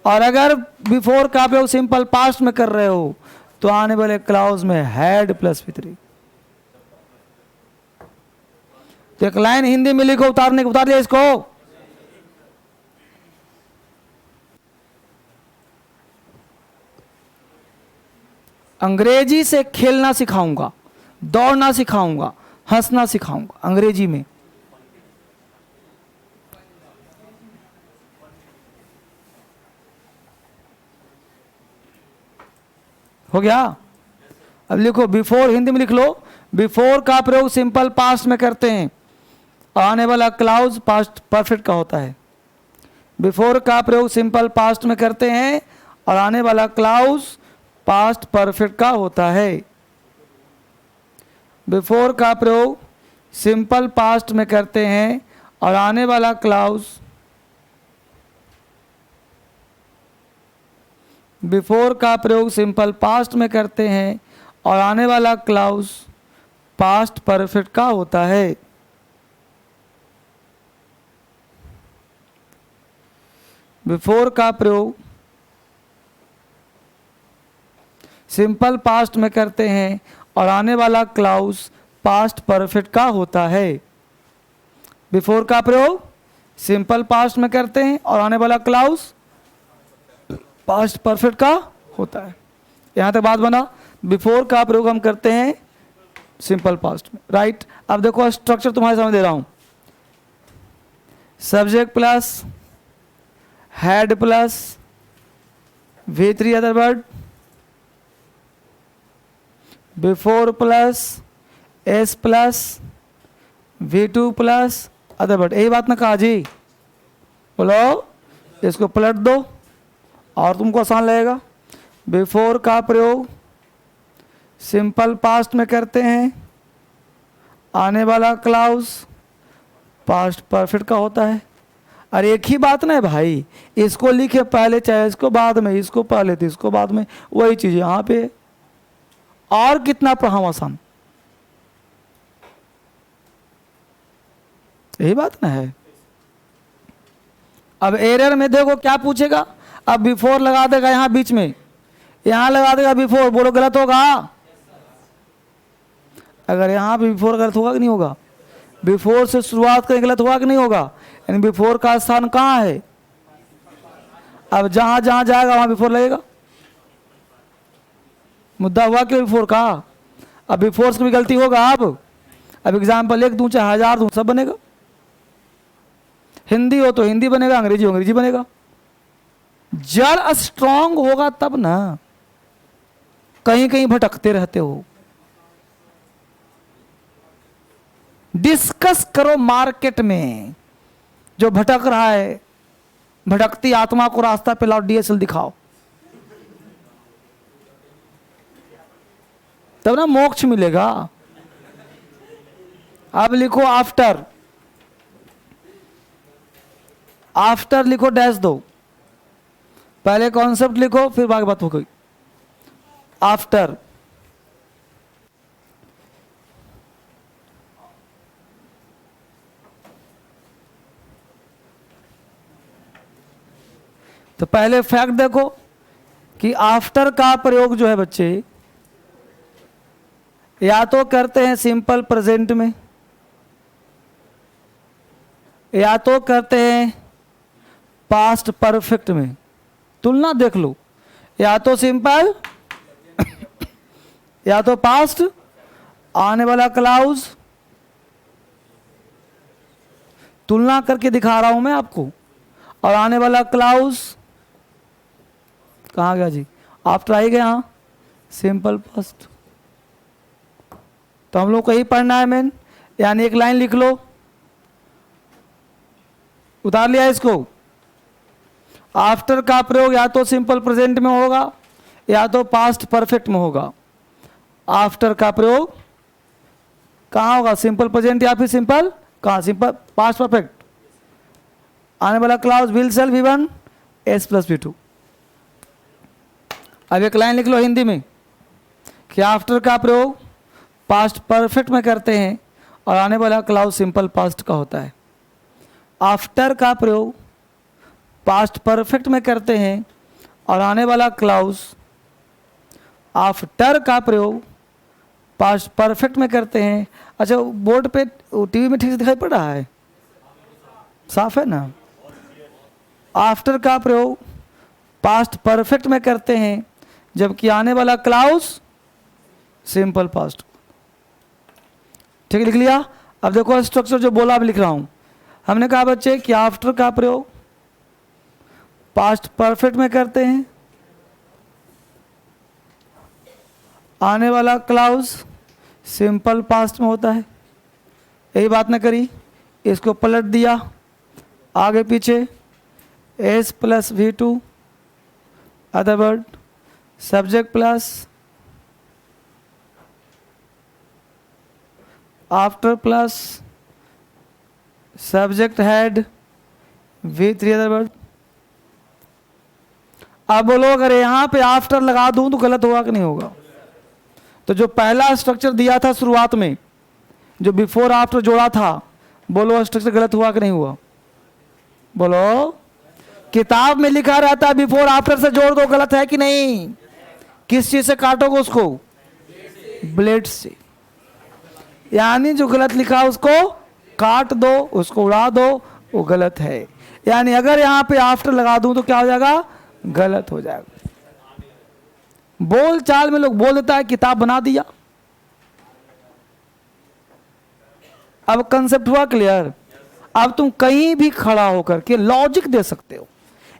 और अगर बिफोर का प्रयोग सिंपल पास्ट में कर रहे हो तो आने वाले क्लाउज में हैड प्लस V3। तो एक लाइन हिंदी में लिखो, उतारने को उतार दिया इसको। अंग्रेजी से खेलना सिखाऊंगा, दौड़ना सिखाऊंगा, हंसना सिखाऊंगा अंग्रेजी में। हो गया। अब लिखो बिफोर, हिंदी में लिख लो। बिफोर का प्रयोग सिंपल पास्ट में करते हैं, आने वाला क्लाउज पास्ट परफेक्ट का होता है। बिफोर का प्रयोग सिंपल पास्ट में करते हैं और आने वाला क्लाउज पास्ट परफेक्ट का होता है। बिफोर का प्रयोग सिंपल पास्ट में करते हैं और आने वाला क्लाउज, बिफोर का प्रयोग सिंपल पास्ट में करते हैं और आने वाला क्लाउज पास्ट परफेक्ट का होता है। बिफोर का प्रयोग सिंपल पास्ट में करते हैं और आने वाला क्लाउज पास्ट परफेक्ट का होता है। बिफोर का प्रयोग सिंपल पास्ट में करते हैं और आने वाला क्लाउज पास्ट परफेक्ट का होता है। यहां तक बात बना। बिफोर का प्रयोग हम करते हैं सिंपल पास्ट में, राइट। अब देखो स्ट्रक्चर तुम्हारे सामने दे रहा हूं। Subject plus had plus V3 other word, before plus S plus V2 plus other word. यही बात ना कहा जी, बोलो इसको पलट दो और तुमको आसान लगेगा। बिफोर का प्रयोग सिंपल पास्ट में करते हैं, आने वाला क्लाउज पास्ट परफेक्ट का होता है। अरे एक ही बात ना है भाई, इसको लिखे पहले चाहे इसको बाद में, इसको पहले तो इसको बाद में, वही चीज यहां पे। और कितना पढ़ाऊं आसान, यही बात ना है। अब एरर में देखो क्या पूछेगा, अब बिफोर लगा देगा यहां बीच में, यहां लगा देगा बिफोर, बोलो गलत होगा। अगर यहाँ पे बिफोर गलत होगा कि नहीं होगा? बिफोर से शुरुआत करें गलत होगा कि नहीं होगा? यानी बिफोर का स्थान कहाँ है? अब जहां जहां जाएगा वहां बिफोर लगेगा। मुद्दा हुआ कि बिफोर का। अब बिफोर से भी गलती होगा। अब एग्जाम्पल एक दूं चाहे 1000 दूं सब बनेगा। हिंदी हो तो हिंदी बनेगा, अंग्रेजी हो अंग्रेजी बनेगा। जड़ स्ट्रांग होगा तब ना। कहीं कहीं भटकते रहते हो। डिस्कस करो मार्केट में जो भटक रहा है, भटकती आत्मा को रास्ता पे लाओ, डीएसएल दिखाओ, तब ना मोक्ष मिलेगा। अब लिखो आफ्टर, आफ्टर लिखो डैश दो, पहले कॉन्सेप्ट लिखो फिर बाकी बात हो गई। आफ्टर तो पहले फैक्ट देखो कि आफ्टर का प्रयोग जो है बच्चे या तो करते हैं सिंपल प्रेजेंट में, या तो करते हैं पास्ट परफेक्ट में। तुलना देख लो, या तो सिंपल या तो पास्ट आने वाला क्लाउज। तुलना करके दिखा रहा हूं मैं आपको। और आने वाला क्लाउज कहाँ गया जी? आफ्टर आई गया, हाँ सिंपल पास्ट। तो हम लोग को ही पढ़ना है मेन। यानी एक लाइन लिख लो, उतार लिया इसको। आफ्टर का प्रयोग या तो सिंपल प्रेजेंट में होगा या तो पास्ट परफेक्ट में होगा। आफ्टर का प्रयोग कहाँ होगा? सिंपल प्रेजेंट या फिर सिंपल कहाँ? Simple past perfect. आने वाला clause will sell V1 S + V2। अब एक लाइन लिख लो हिंदी में कि आफ्टर का प्रयोग पास्ट परफेक्ट में करते हैं और आने वाला क्लाउज सिंपल पास्ट का होता है। आफ्टर का प्रयोग पास्ट परफेक्ट में करते हैं और आने वाला क्लाउज, आफ्टर का प्रयोग पास्ट परफेक्ट में करते हैं। अच्छा बोर्ड पे टीवी में ठीक से दिखाई पड़ रहा है? साफ है ना? आफ्टर का प्रयोग पास्ट परफेक्ट में करते हैं जबकि आने वाला क्लाउज सिंपल पास्ट। ठीक लिख लिया? अब देखो स्ट्रक्चर जो बोला अब लिख रहा हूं। हमने कहा बच्चे कि आफ्टर का प्रयोग पास्ट परफेक्ट में करते हैं, आने वाला क्लाउज सिंपल पास्ट में होता है। यही बात ना करी, इसको पलट दिया आगे पीछे, S + V2 other word subject plus after plus subject head V3 other word. अब बोलो अगर यहां पे आफ्टर लगा दूं तो गलत होगा कि नहीं होगा? तो जो पहला स्ट्रक्चर दिया था शुरुआत में, जो बिफोर आफ्टर जोड़ा था, बोलो स्ट्रक्चर गलत हुआ कि नहीं हुआ? बोलो। किताब में लिखा रहता है बिफोर आफ्टर से जोड़ दो, गलत है कि नहीं? किस चीज से काटोगे उसको? ब्लेड से। यानी जो गलत लिखा है उसको काट दो, उसको उड़ा दो, वो गलत है। यानी अगर यहां पे आफ्टर लगा दूं तो क्या हो जाएगा? गलत हो जाएगा। बोल चाल में लोग बोल देता है किताब बना दिया। अब कंसेप्ट हुआ क्लियर? अब तुम कहीं भी खड़ा होकर के लॉजिक दे सकते हो।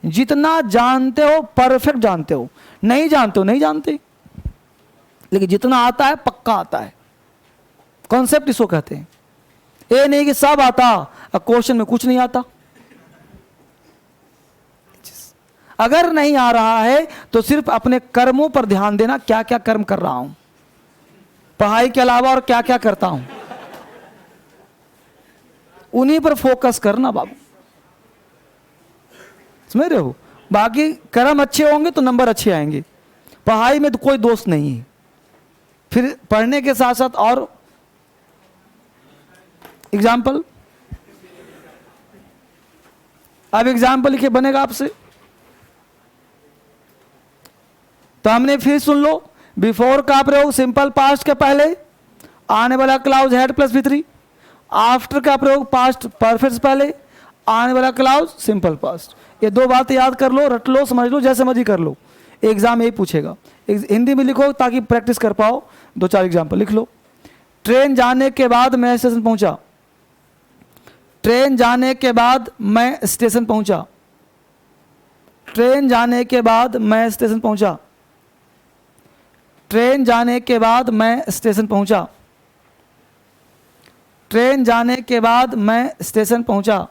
जितना जानते हो परफेक्ट जानते हो, नहीं जानते हो नहीं जानते, लेकिन जितना आता है पक्का आता है। कॉन्सेप्ट इसको कहते हैं। ये नहीं कि सब आता और क्वेश्चन में कुछ नहीं आता। अगर नहीं आ रहा है तो सिर्फ अपने कर्मों पर ध्यान देना, क्या क्या कर्म कर रहा हूं, पढ़ाई के अलावा और क्या क्या करता हूं, उन्हीं पर फोकस करना बाबू। समझ रहे हो? बाकी कर्म अच्छे होंगे तो नंबर अच्छे आएंगे। पढ़ाई में तो कोई दोष नहीं है। फिर पढ़ने के साथ साथ और एग्जाम्पल, अब एग्जाम्पल लिखे बनेगा आपसे। तो हमने फिर सुन लो, बिफोर का प्रयोग सिंपल पास्ट के पहले, आने वाला clause had plus V3, after का प्रयोग पास्ट परफेक्ट से पहले, आने वाला क्लाउज सिंपल पास्ट। ये दो बातें याद कर लो, रट लो, समझ लो, जैसे मर्जी कर लो, एग्जाम यही पूछेगा। हिंदी में लिखो ताकि प्रैक्टिस कर पाओ, दो चार एग्जाम्पल लिख लो। ट्रेन जाने के बाद मैं स्टेशन पहुंचा, ट्रेन जाने के बाद मैं स्टेशन पहुंचा, ट्रेन जाने के बाद मैं स्टेशन पहुंचा, ट्रेन जाने के बाद मैं स्टेशन पहुंचा, ट्रेन जाने के बाद मैं स्टेशन पहुंचा।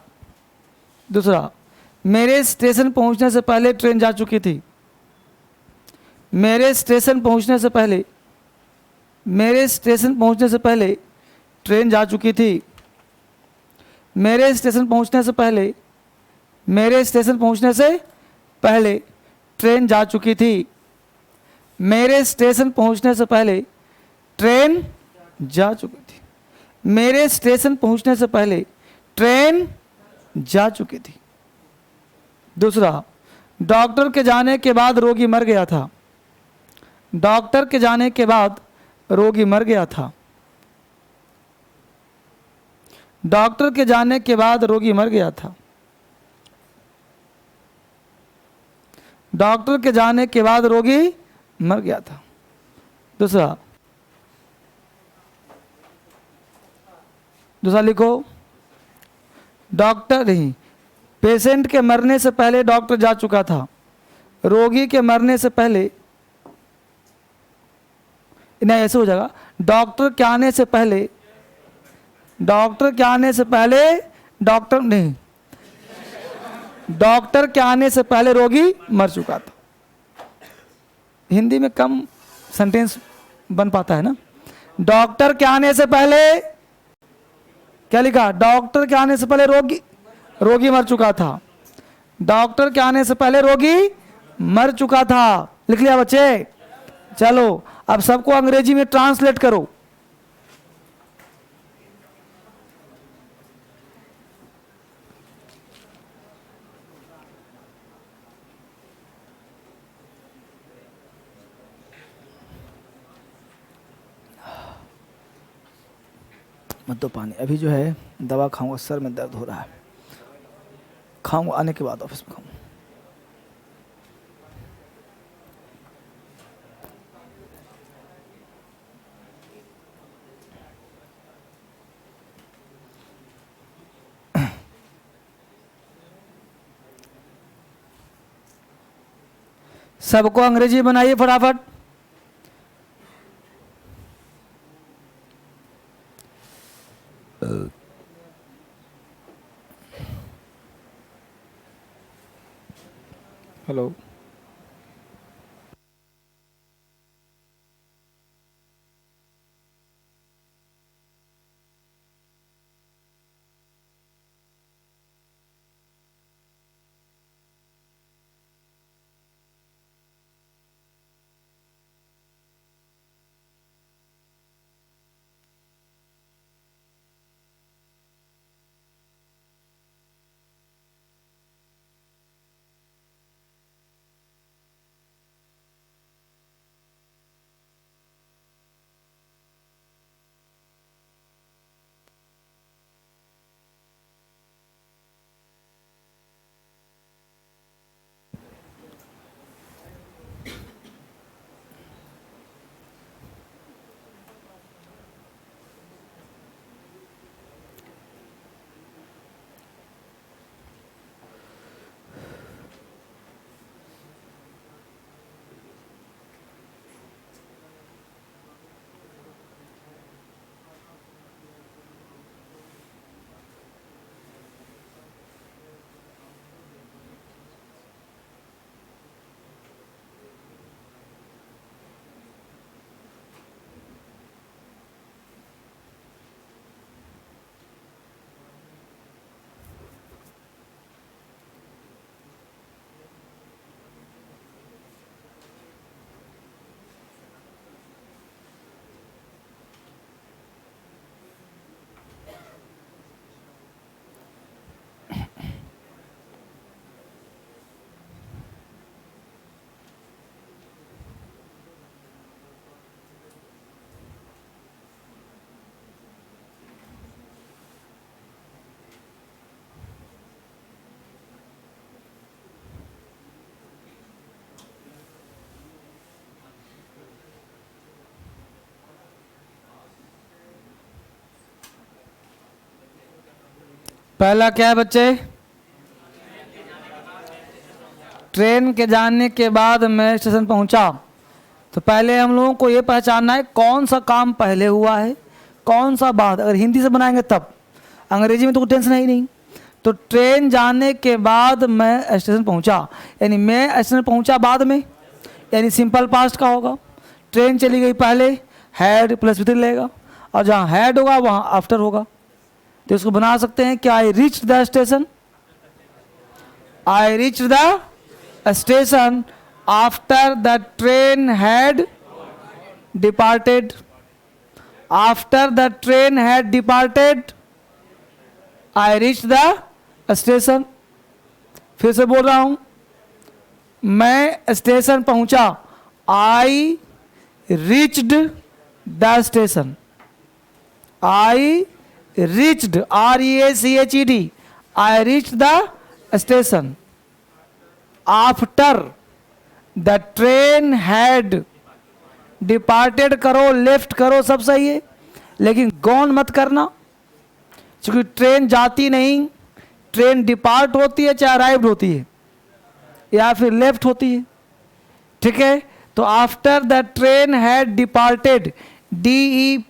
दूसरा, मेरे स्टेशन पहुंचने से पहले ट्रेन जा चुकी थी, मेरे स्टेशन पहुंचने से पहले, मेरे स्टेशन पहुंचने से पहले ट्रेन जा चुकी थी, मेरे स्टेशन पहुंचने से पहले, मेरे स्टेशन पहुंचने से पहले ट्रेन जा चुकी थी, मेरे स्टेशन पहुंचने से पहले ट्रेन जा चुकी थी, मेरे स्टेशन पहुंचने से पहले ट्रेन जा चुकी थी। दूसरा, डॉक्टर के जाने के बाद रोगी मर गया था, डॉक्टर के जाने के बाद रोगी मर गया था, डॉक्टर के जाने के बाद रोगी मर गया था, डॉक्टर के जाने के बाद रोगी मर गया था। दूसरा, दूसरा लिखो, डॉक्टर नहीं, पेशेंट के मरने से पहले डॉक्टर जा चुका था, रोगी के मरने से पहले, नहीं ऐसे हो जाएगा, डॉक्टर के आने से पहले, डॉक्टर के आने से पहले, डॉक्टर नहीं, डॉक्टर के आने से पहले रोगी मर चुका था। हिंदी में कम सेंटेंस बन पाता है ना। डॉक्टर के आने से पहले क्या लिखा, डॉक्टर के आने से पहले रोगी मर चुका था, डॉक्टर के आने से पहले रोगी मर चुका था। लिख लिया बच्चे? चलो अब सबको अंग्रेजी में ट्रांसलेट करो। मत दो पानी, अभी जो है दवा खाऊंगा, सर में दर्द हो रहा है, खाऊंगा आने के बाद ऑफिस में खाऊंगा। सबको अंग्रेजी बनाइए फटाफट। हेलो, पहला क्या है बच्चे? ट्रेन के जाने के बाद मैं स्टेशन पहुंचा। तो पहले हम लोगों को ये पहचानना है कौन सा काम पहले हुआ है, कौन सा बाद। अगर हिंदी से बनाएंगे तब, अंग्रेजी में तो कोई टेंशन है ही नहीं। तो ट्रेन जाने के बाद मैं स्टेशन पहुंचा, यानी मैं स्टेशन पहुंचा बाद में, यानी सिंपल पास्ट का होगा। ट्रेन चली गई पहले, हैड प्लस विद लेगा, और जहाँ हैड होगा वहाँ आफ्टर होगा। तो इसको बना सकते हैं कि I reach the station, I reach the station after the train had departed, after the train had departed I reach the station. फिर से बोल रहा हूं, मैं स्टेशन पहुंचा, I reached the station, I reached, REACHED, I reached the station after the train had departed. करो, left करो, सब सही है, लेकिन गॉन मत करना, क्योंकि ट्रेन जाती नहीं, ट्रेन डिपार्ट होती है, चाहे अराइव्ड होती है, या फिर लेफ्ट होती है। ठीक है, तो after the train had departed, DEPARTED,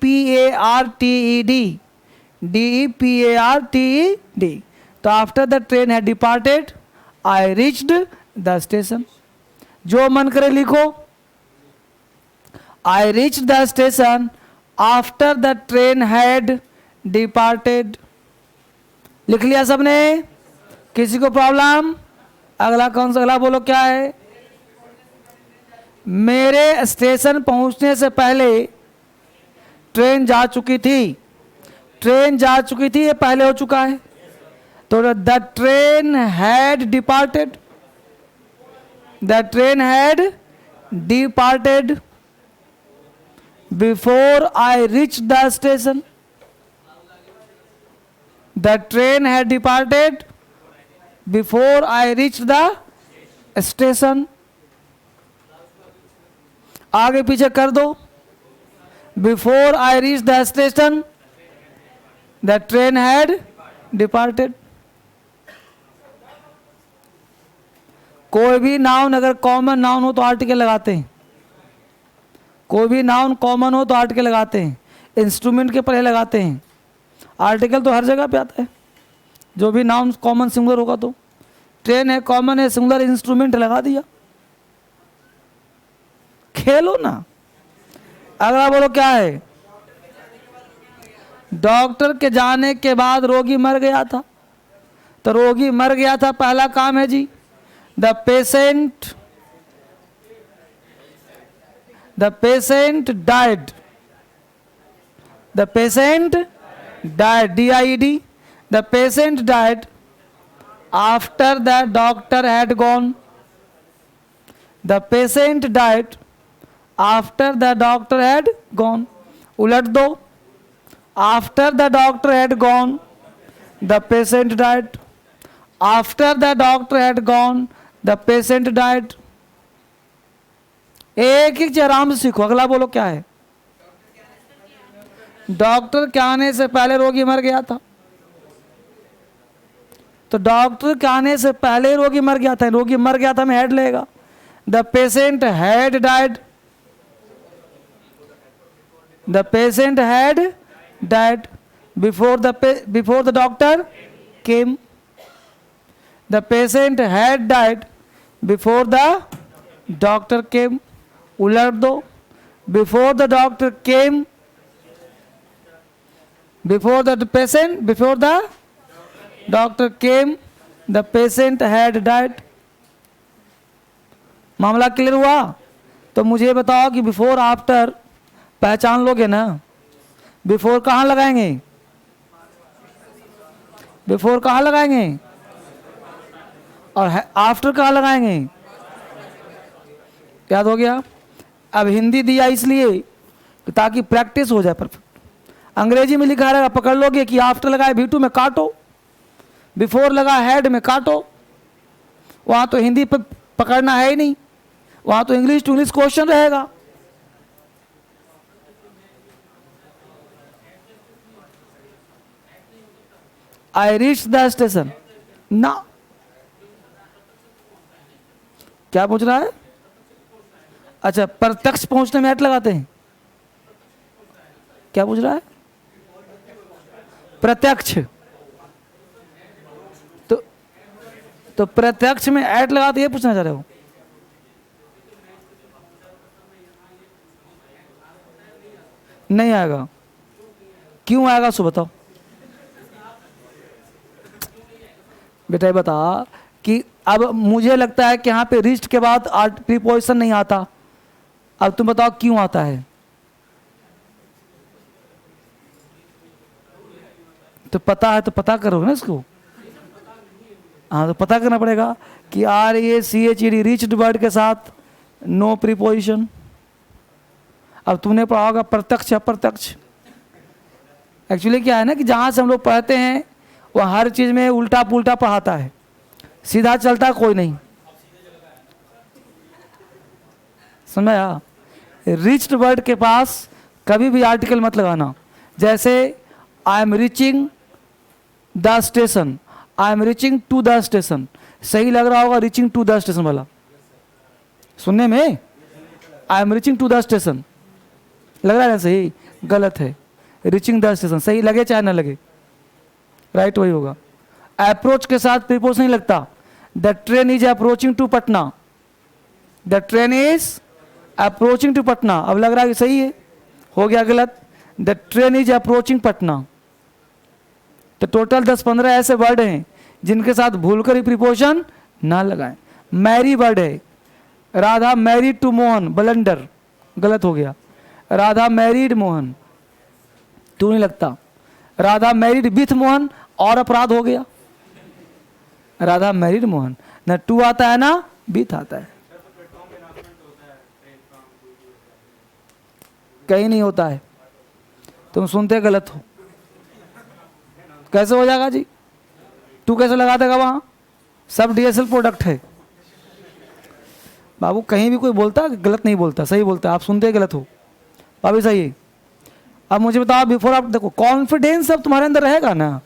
DEPARTED, तो after the train had departed I reached the station. जो मन करे लिखो, I reach the station after the train had departed. लिख लिया सबने? किसी को प्रॉब्लम? अगला कौन सा? अगला बोलो क्या है? मेरे स्टेशन पहुंचने से पहले ट्रेन जा चुकी थी, ट्रेन जा चुकी थी, ये पहले हो चुका है। तो the train had departed, the train had departed before I reach the station, the train had departed before I reach the station. आगे पीछे कर दो, before I reach the station the train had departed. कोई भी noun अगर common noun हो तो article लगाते हैं, कोई भी नाउन कॉमन हो तो आर्टिकल लगाते हैं, इंस्ट्रूमेंट के पहले लगाते हैं। आर्टिकल तो हर जगह पे आता है, जो भी नाउन कॉमन सिंगुलर होगा। तो ट्रेन है, कॉमन है, सिंगुलर, इंस्ट्रूमेंट लगा दिया। खेलो ना। अगला बोलो क्या है? डॉक्टर के जाने के बाद रोगी मर गया था। तो रोगी मर गया था, पहला काम है जी, the patient died, the patient died, DIED, the patient died after the doctor had gone, the patient died after the doctor had gone। उलट दो, after the doctor had gone the patient died, after the doctor had gone the patient died। एक एक आराम से सीखो। अगला बोलो क्या है? डॉक्टर के आने से पहले रोगी मर गया था। तो डॉक्टर के आने से पहले रोगी मर गया था, रोगी मर गया था में हैड लेगा। The patient had died, the patient had died before the doctor came, the patient had died before the doctor केम। उलट दो, before the doctor came, before the doctor came the patient had died। मामला clear हुआ? तो मुझे बताओ कि before after पहचान लोगे ना? बिफोर कहाँ लगाएंगे? बिफोर कहाँ लगाएंगे? और आफ्टर कहाँ लगाएंगे? याद हो गया? अब हिंदी दिया इसलिए ताकि प्रैक्टिस हो जाए परफेक्ट। अंग्रेजी में लिखा रहेगा, पकड़ लोगे कि आफ्टर लगाए V2 में काटो, बिफोर लगा हेड में काटो। वहां तो हिंदी पे पकड़ना है ही नहीं, वहां तो इंग्लिश टू इंग्लिश क्वेश्चन रहेगा। आई रीच द स्टेशन ना, क्या पूछ रहा है? अच्छा, प्रत्यक्ष पहुंचने में एट लगाते हैं, क्या पूछ रहा है? प्रत्यक्ष, तो प्रत्यक्ष में एट लगाते, ये पूछना चाह रहे हो? नहीं आएगा, क्यों आएगा सो बताओ बेटा, ये बता कि अब मुझे लगता है कि यहाँ पे रिस्ट के बाद प्रीपोजिशन नहीं आता, अब तुम बताओ क्यों आता है? तो पता है तो पता करो ना इसको। हाँ, तो पता करना पड़ेगा कि RACHED रिच्ड वर्ड के साथ नो प्रीपोजिशन। अब तुमने पढ़ा होगा प्रत्यक्ष अप्रत्यक्ष। एक्चुअली क्या है ना कि जहाँ से हम लोग पढ़ते हैं वो हर चीज़ में उल्टा पुल्टा पढ़ाता है, सीधा चलता कोई नहीं, समझा? रिच्ड वर्ड के पास कभी भी आर्टिकल मत लगाना। जैसे I am reaching the station, I am reaching to the station, सही लग रहा होगा रीचिंग टू द स्टेशन वाला सुनने में? I am reaching to the station लग रहा है सही? गलत है, रीचिंग द स्टेशन सही लगे चाहे ना लगे, राइट वही होगा। अप्रोच के साथ प्रीपोजिशन नहीं लगता। The train is approaching to Patna, the train is approaching to Patna, अब लग रहा है कि सही है, हो गया गलत। The train is approaching Patna. तो टोटल 10-15 ऐसे वर्ड हैं जिनके साथ भूलकर ही प्रीपोजिशन ना लगाएं। मैरी वर्ड है, Radha married to Mohan, blunder, गलत हो गया। राधा मैरिड मोहन, टू नहीं लगता। राधा मैरिड विथ मोहन, और अपराध हो गया। राधा मैरिड मोहन, ना टू आता है ना विथ आता है, कहीं नहीं होता है, तुम सुनते गलत हो। कैसे हो जाएगा जी? टू कैसे लगा देगा वहां? सब DSL प्रोडक्ट है बाबू, कहीं भी कोई बोलता गलत नहीं बोलता, सही बोलता, आप सुनते गलत हो। अभी सही है। अब मुझे बताओ, बिफोर आप देखो, कॉन्फिडेंस अब तुम्हारे अंदर रहेगा ना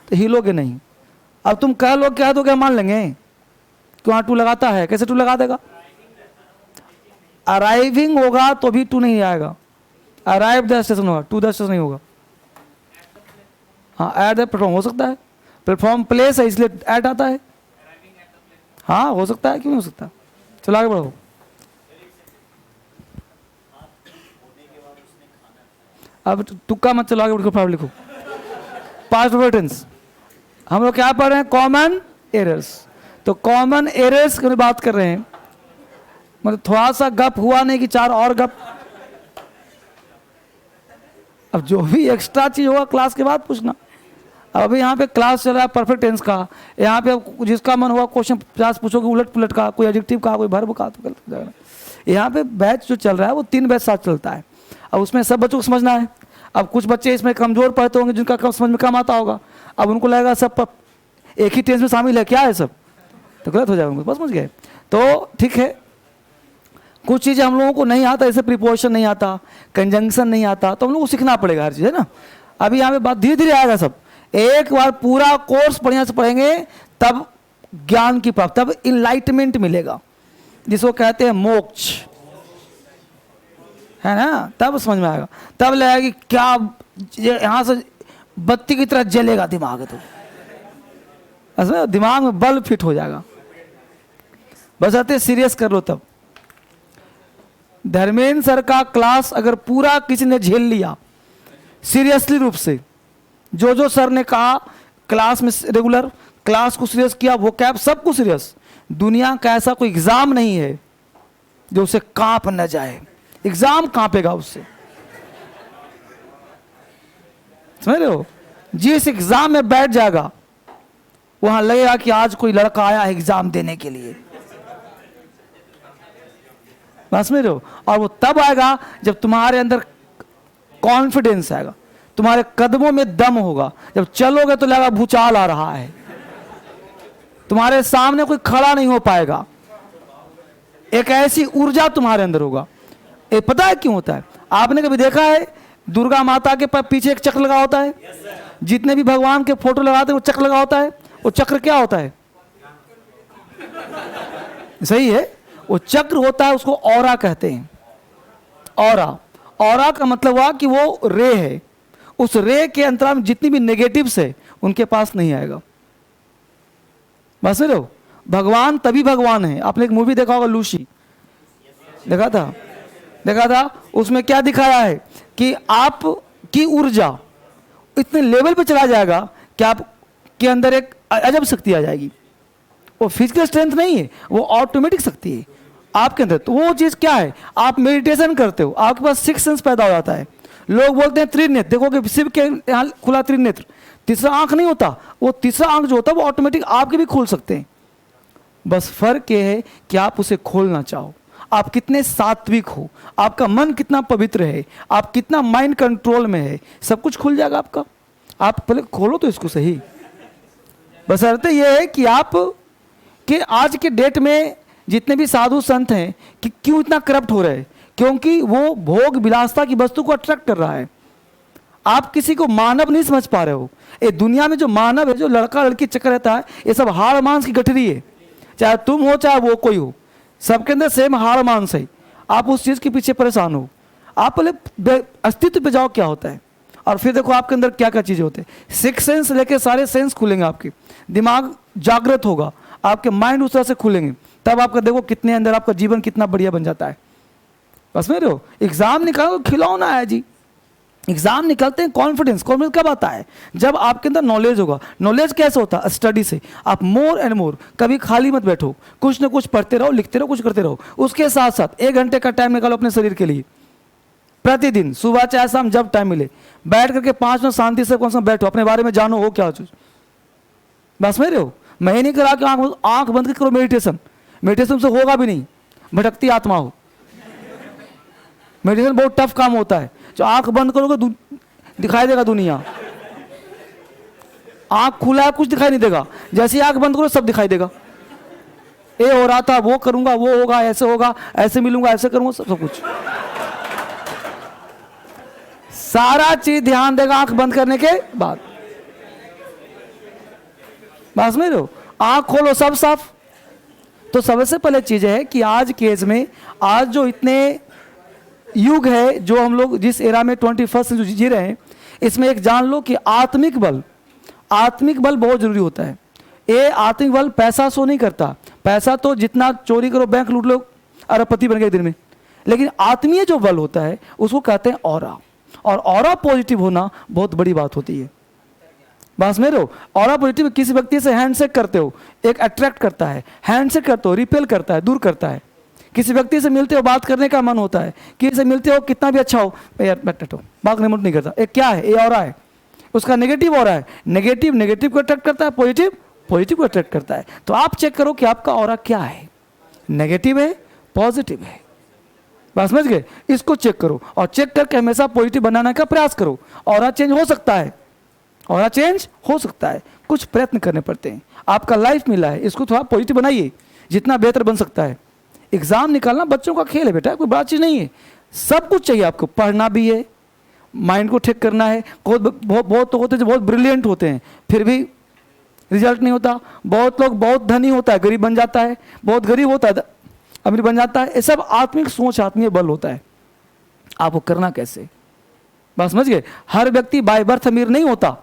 तो हिलोगे नहीं। अब तुम कह लो क्या तो क्या मान लेंगे कि वहाँ टू लगाता है, कैसे टू लगा देगा? अराइविंग होगा तो भी टू नहीं आएगा, अराइव द स्टेशन होगा, टू द स्टेशन नहीं होगा। हाँ, एट द प्लेटफॉर्म हो सकता है, प्लेटफॉर्म प्लेस है इसलिए एट आता है। हाँ हो सकता है, क्यों नहीं हो सकता? चलो आगे बढ़ो। अब तुक्का मत चलो, आगे बढ़ो, फटाफट लिखो। पास्ट परफेक्ट टेंस हम लोग क्या पढ़ रहे हैं? Common errors. तो कॉमन एरर्स की बात कर रहे हैं, मतलब थोड़ा सा गप हुआ नहीं कि चार और गप। अब जो भी एक्स्ट्रा चीज होगा क्लास के बाद पूछना। अब अभी यहाँ पे क्लास चल रहा है परफेक्ट टेंस का, यहाँ पे जिसका मन हुआ क्वेश्चन 50 पूछोगे उलट पुलट का, कोई एडजेक्टिव का, कोई वर्ब का, तो गलत हो जाएगा। यहाँ पे बैच जो चल रहा है वो 3 बैच साथ चलता है। अब उसमें सब बच्चों को समझना है। अब कुछ बच्चे इसमें कमजोर पढ़ते होंगे, जिनका कम समझ में कम आता होगा, अब उनको लगेगा सब एक ही टेंस में शामिल है, क्या है सब, तो गलत हो जाएगा। बस समझ गए? तो ठीक है, कुछ चीज़ें हम लोगों को नहीं आता, जैसे प्रीपोजिशन नहीं आता, कंजंक्शन नहीं आता, तो हम लोग को सीखना पड़ेगा हर चीज़, है ना। अभी यहाँ पे बात धीरे धीरे आएगा सब। एक बार पूरा कोर्स बढ़िया से पढ़ेंगे तब ज्ञान की प्राप्ति, तब इनलाइटमेंट मिलेगा, जिसको कहते हैं मोक्ष, है ना। तब समझ में आएगा, तब लगेगा कि क्या यहाँ से बत्ती की तरह जलेगा दिमाग, तो असल दिमाग में बल्ब फिट हो जाएगा। बस आते सीरियस कर लो तब। धर्मेंद्र सर का क्लास अगर पूरा किसी ने झेल लिया सीरियसली रूप से, जो जो सर ने कहा क्लास में रेगुलर, क्लास को सीरियस किया, वो कैब सब कुछ सीरियस, दुनिया का ऐसा कोई एग्जाम नहीं है जो उसे कांप न जाए। एग्जाम कांपेगा उससे, समझ रहे हो। जिस एग्जाम में बैठ जाएगा वहां लगेगा कि आज कोई लड़का आया है एग्जाम देने के लिए, समझ रहे हो। और वो तब आएगा जब तुम्हारे अंदर कॉन्फिडेंस आएगा, तुम्हारे कदमों में दम होगा। जब चलोगे तो लगेगा भूचाल आ रहा है, तुम्हारे सामने कोई खड़ा नहीं हो पाएगा, एक ऐसी ऊर्जा तुम्हारे अंदर होगा। पता है क्यों होता है? आपने कभी देखा है दुर्गा माता के पीछे एक चक्र लगा होता है, जितने भी भगवान के फोटो लगाते हैं वो चक्र लगा होता है, वो चक्र क्या होता है? सही है, वो चक्र होता है, उसको ऑरा कहते हैं। ऑरा, ऑरा का मतलब हुआ कि वो रे है, उस रे के अंतराल में जितनी भी नेगेटिव्स है उनके पास नहीं आएगा। बस समझ रहे हो? भगवान तभी भगवान है। आपने एक मूवी देखा होगा लूसी, देखा था? देखा था? उसमें क्या दिखाया है कि आपकी ऊर्जा इतने लेवल पे चला जाएगा कि आपके अंदर एक अजब शक्ति आ जाएगी। वो फिजिकल स्ट्रेंथ नहीं है, वो ऑटोमेटिक शक्ति है आपके अंदर। तो वो चीज़ क्या है? आप मेडिटेशन करते हो, आपके पास सिक्स सेंस पैदा हो जाता है। लोग बोलते हैं त्रिनेत्र, देखोगे शिव के यहाँ खुला त्रिनेत्र, तीसरा आंख नहीं होता, वो तीसरा आंख जो होता है वो ऑटोमेटिक आपके भी खोल सकते हैं। बस फर्क ये है कि आप उसे खोलना चाहो, आप कितने सात्विक हो, आपका मन कितना पवित्र है, आप कितना माइंड कंट्रोल में है, सब कुछ खुल जाएगा आपका। आप पहले खोलो तो इसको सही। बस अर्थ ये है कि आप कि आज के डेट में जितने भी साधु संत हैं कि क्यों इतना करप्ट हो रहे हैं, क्योंकि वो भोग विलासता की वस्तु को अट्रैक्ट कर रहा है। आप किसी को मानव नहीं समझ पा रहे हो। ये दुनिया में जो मानव है, जो लड़का लड़की चक्कर रहता है, ये सब हाड़ मांस की गठरी है। चाहे तुम हो चाहे वो कोई हो, सबके अंदर सेम हाड़ मांस है। आप उस चीज़ के पीछे परेशान हो। आप पहले अस्तित्व पे जाओ क्या होता है, और फिर देखो आपके अंदर क्या क्या चीज़ें होते हैं। सिक्स सेंस लेके सारे सेंस खुलेंगे, आपके दिमाग जागृत होगा, आपके माइंड उस तरह से खुलेंगे, तब आपका देखो कितने अंदर आपका जीवन कितना बढ़िया बन जाता है। बस में रहो। एग्जाम निकालो तो खिलौना है जी। एग्जाम निकलते हैं कॉन्फिडेंस। कॉन्फिडेंस कब आता है? जब आपके अंदर नॉलेज होगा। नॉलेज कैसे होता है? स्टडी से। आप मोर एंड मोर, कभी खाली मत बैठो, कुछ ना कुछ पढ़ते रहो, लिखते रहो, कुछ करते रहो। उसके साथ साथ 1 घंटे का टाइम निकालो अपने शरीर के लिए प्रतिदिन, सुबह चाहे शाम, जब टाइम मिले, बैठ करके 5 मिनट शांति से कौन सा बैठो, अपने बारे में जानो हो क्या चीज। बस में रहो। मैं नहीं करा कि आंख बंद करके करो मेडिटेशन। मेडिटेशन से होगा भी नहीं, भटकती आत्मा हो। मेडिटेशन बहुत टफ काम होता है। जो आंख बंद करोगे दिखाई देगा दुनिया, आंख खुला है कुछ दिखाई नहीं देगा, जैसे ही आंख बंद करो सब दिखाई देगा। ये हो रहा था, वो करूंगा, वो होगा, ऐसे होगा, ऐसे मिलूंगा, ऐसे करूंगा, सब कुछ सारा चीज ध्यान देगा आंख बंद करने के बाद। बस में रहो, आंख खोलो, सब साफ। तो सबसे पहले चीज है कि आज के एज में, आज जो इतने युग है, जो हम लोग जिस एरा में 21st सेंचुरी जी रहे हैं, इसमें एक जान लो कि आत्मिक बल बहुत जरूरी होता है। ये आत्मिक बल पैसा शो नहीं करता। पैसा तो जितना चोरी करो, बैंक लूट लो, अरबपति बन गए दिन में। लेकिन आत्मीय जो बल होता है उसको कहते हैं ऑरा। और ऑरा पॉजिटिव होना बहुत बड़ी बात होती है। बस में रहो। ऑरा पॉजिटिव, किसी व्यक्ति से हैंडशेक करते हो, एक अट्रैक्ट करता है, हैंडशेक करते हो, रिपेल करता है, दूर करता है। किसी व्यक्ति से मिलते हो, बात करने का मन होता है, किसी से मिलते हो कितना भी अच्छा हो, यार बैठो, बात नहीं करता। एक क्या है? ये ऑरा है, उसका नेगेटिव ऑरा है। नेगेटिव को अट्रैक्ट करता है, पॉजिटिव को अट्रैक्ट करता है। तो आप चेक करो कि आपका ऑरा क्या है, नेगेटिव है, पॉजिटिव है। बस समझ गए? इसको चेक करो, और चेक करके हमेशा पॉजिटिव बनाने का प्रयास करो। ऑरा चेंज हो सकता है, ऑरा चेंज हो सकता है, कुछ प्रयत्न करने पड़ते हैं। आपका लाइफ मिला है, इसको थोड़ा पॉजिटिव बनाइए, जितना बेहतर बन सकता है। एग्जाम निकालना बच्चों का खेल है बेटा, कोई बड़ा चीज नहीं है। सब कुछ चाहिए आपको, पढ़ना भी है, माइंड को ठीक करना है। बहुत तो होते हैं जो बहुत ब्रिलियंट होते हैं, फिर भी रिजल्ट नहीं होता। बहुत लोग बहुत धनी होता है, गरीब बन जाता है, बहुत गरीब होता है, अमीर बन जाता है। ये सब आत्मिक सोच, आत्मीय बल होता है। आपको करना कैसे? बस समझ गए? हर व्यक्ति बाय बर्थ अमीर नहीं होता।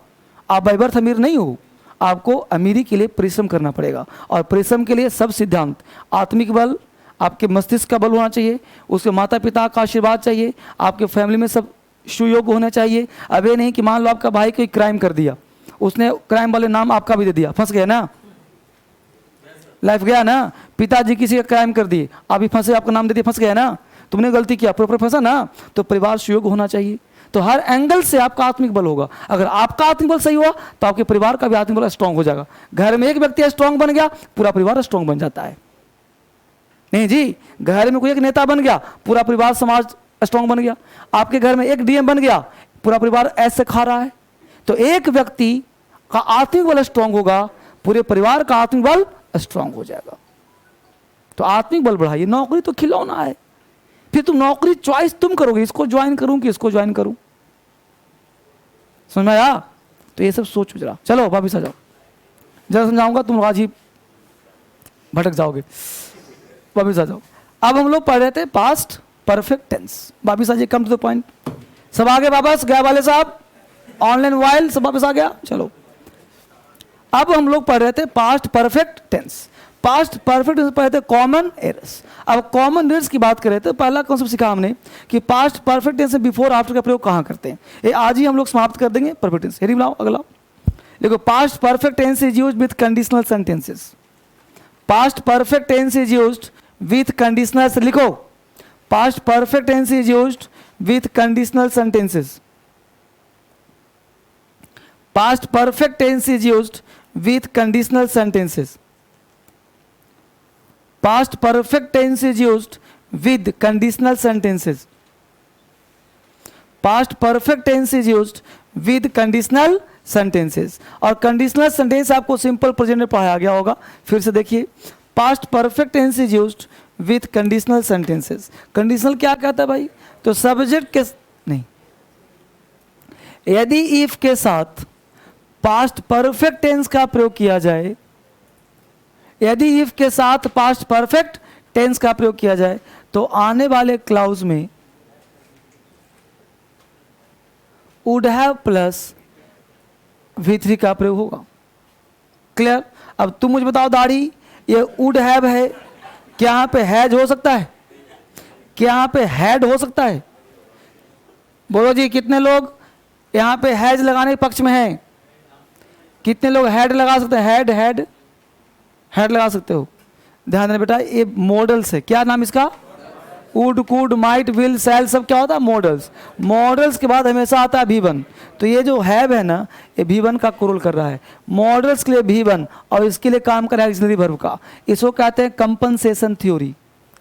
आप बाय बर्थ अमीर नहीं हो, आपको अमीरी के लिए परिश्रम करना पड़ेगा। और परिश्रम के लिए सब सिद्धांत, आत्मिक बल, आपके मस्तिष्क का बल होना चाहिए, उसके माता पिता का आशीर्वाद चाहिए, आपके फैमिली में सब सुयोग्य होना चाहिए। अब ये नहीं कि मान लो आपका भाई कोई क्राइम कर दिया, उसने क्राइम वाले नाम आपका भी दे दिया, फंस गया ना, लाइफ गया ना। पिताजी किसी का क्राइम कर दिए, आप भी फंसे, आपका नाम दे दिया, फंस गया ना, तुमने गलती किया, पूरा फंसा ना। तो परिवार सुयोग्य होना चाहिए। तो हर एंगल से आपका आत्मिक बल होगा। अगर आपका आत्मिक बल सही हुआ तो आपके परिवार का भी आत्मिक बल स्ट्रांग हो जाएगा। घर में एक व्यक्ति स्ट्रांग बन गया, पूरा परिवार स्ट्रांग बन जाता है। नहीं जी, घर में कोई एक नेता बन गया, पूरा परिवार समाज स्ट्रांग बन गया। आपके घर में एक डीएम बन गया, पूरा परिवार ऐसे खा रहा है। तो एक व्यक्ति का आत्मिक बल स्ट्रांग होगा, पूरे परिवार का आत्मिक बल स्ट्रांग हो जाएगा। तो आत्मिक बल बढ़ाइए। नौकरी तो खिलौना है, फिर तुम नौकरी चॉइस तुम करोगे, इसको ज्वाइन करूं कि इसको ज्वाइन करूं। समझ में आया? तो ये सब सोचो जरा। चलो वापिस आ जाओ, जरा समझाऊंगा, तुम आज ही भटक जाओगे। वापिस आ जाओ। अब हम लोग पढ़ रहे थे पास्ट परफेक्ट टेंस। वापिस आ जाइए, कम टू द पॉइंट। सब आगे वापस गया वाले साहब, ऑनलाइन वाइल सब वापस आ गया। चलो अब हम लोग पढ़ रहे थे past perfect tense. Past perfect tense पढ़े थे कॉमन एरर्स। अब कॉमन एरर्स की बात करें तो पहला कॉन्सेप्ट सीखा हमने कि पास्ट परफेक्ट टेंस में बिफोर आफ्टर का प्रयोग कहाँ करते हैं। ये आज ही हम लोग समाप्त कर देंगे परफेक्ट टेंस। हेडिंग बनाओ अगला। देखो, past perfect tense is used with conditional sentences. Past perfect tense is used with conditional, लिखो, past perfect tense is used with conditional sentences. Past perfect tense is used with conditional sentences. Past perfect tense is used with conditional sentences. Past perfect tense is used with conditional sentences. और conditional sentence आपको simple present में पढ़ाया गया होगा। फिर से देखिए, past perfect tense is used with conditional sentences. conditional क्या कहता है भाई? तो subject के नहीं, यदि if के साथ पास्ट परफेक्ट टेंस का प्रयोग किया जाए, यदि इफ के साथ पास्ट परफेक्ट टेंस का प्रयोग किया जाए तो आने वाले क्लाउज में वुड हैव प्लस V3 का प्रयोग होगा। क्लियर? अब तुम मुझे बताओ दाढ़ी, ये वुड हैव है, क्या यहां पे हैज हो सकता है? क्या यहां पे हैड हो सकता है? बोलो जी, कितने लोग यहां पे हैज लगाने के पक्ष में हैं? कितने लोग हैड लगा सकते हैं? हैड हैड हैड लगा सकते हो। ध्यान देना बेटा, ये मॉडल्स है। क्या नाम इसका? वुड, कुड, माइट, विल, शैल, सब क्या होता है? मॉडल्स। मॉडल्स के बाद हमेशा आता है V1। तो ये जो हैव है ना, ये V1 का रोल कर रहा है। मॉडल्स के लिए V1 और इसके लिए काम कर रहा है ऑक्सिलरी वर्ब का। इसको कहते हैं कंपनसेशन थ्योरी।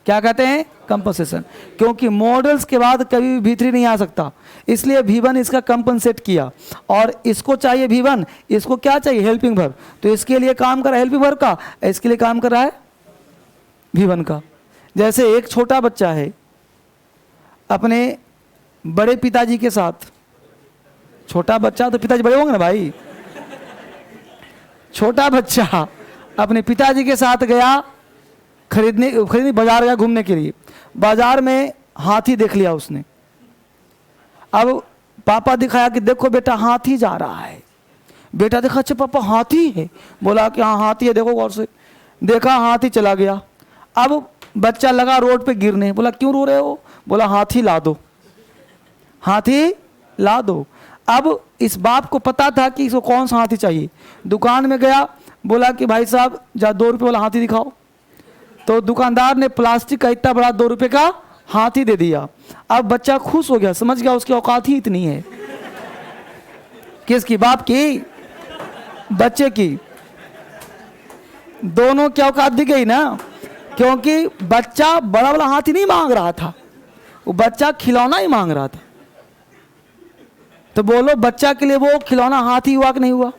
क्या कहते हैं? कंपनसेशन। क्योंकि मॉडल्स के बाद कभी भी V3 नहीं आ सकता, इसलिए V1 इसका कंपनसेट किया। और इसको चाहिए V1, इसको क्या चाहिए? Helping verb. तो इसके लिए काम कर रहा है हेल्पिंग वर्ब का, इसके लिए काम कर रहा है V1 का। जैसे एक छोटा बच्चा है अपने बड़े पिताजी के साथ, छोटा बच्चा तो पिताजी बड़े होंगे ना भाई, छोटा बच्चा अपने पिताजी के साथ गया खरीदने बाजार गया घूमने के लिए। बाजार में हाथी देख लिया उसने। अब पापा दिखाया कि देखो बेटा हाथी जा रहा है। बेटा देखा, अच्छा पापा हाथी है? बोला कि हाँ हाथी है, देखो गौर से। देखा, हाथी चला गया। अब बच्चा लगा रोड पे गिरने। बोला क्यों रो रहे हो? बोला हाथी ला दो, हाथी ला दो। अब इस बाप को पता था कि इसको कौन सा हाथी चाहिए। दुकान में गया, बोला कि भाई साहब जा 2 रुपये वाला हाथी दिखाओ। तो दुकानदार ने प्लास्टिक का इतना बड़ा 2 रुपये का हाथी दे दिया। अब बच्चा खुश हो गया, समझ गया उसकी औकात ही इतनी है। किसकी? बाप की? बच्चे की? दोनों की औकात दिख गई ना, क्योंकि बच्चा बड़ा वाला हाथी नहीं मांग रहा था, वो बच्चा खिलौना ही मांग रहा था। तो बोलो, बच्चा के लिए वो खिलौना हाथी हुआ कि नहीं हुआ?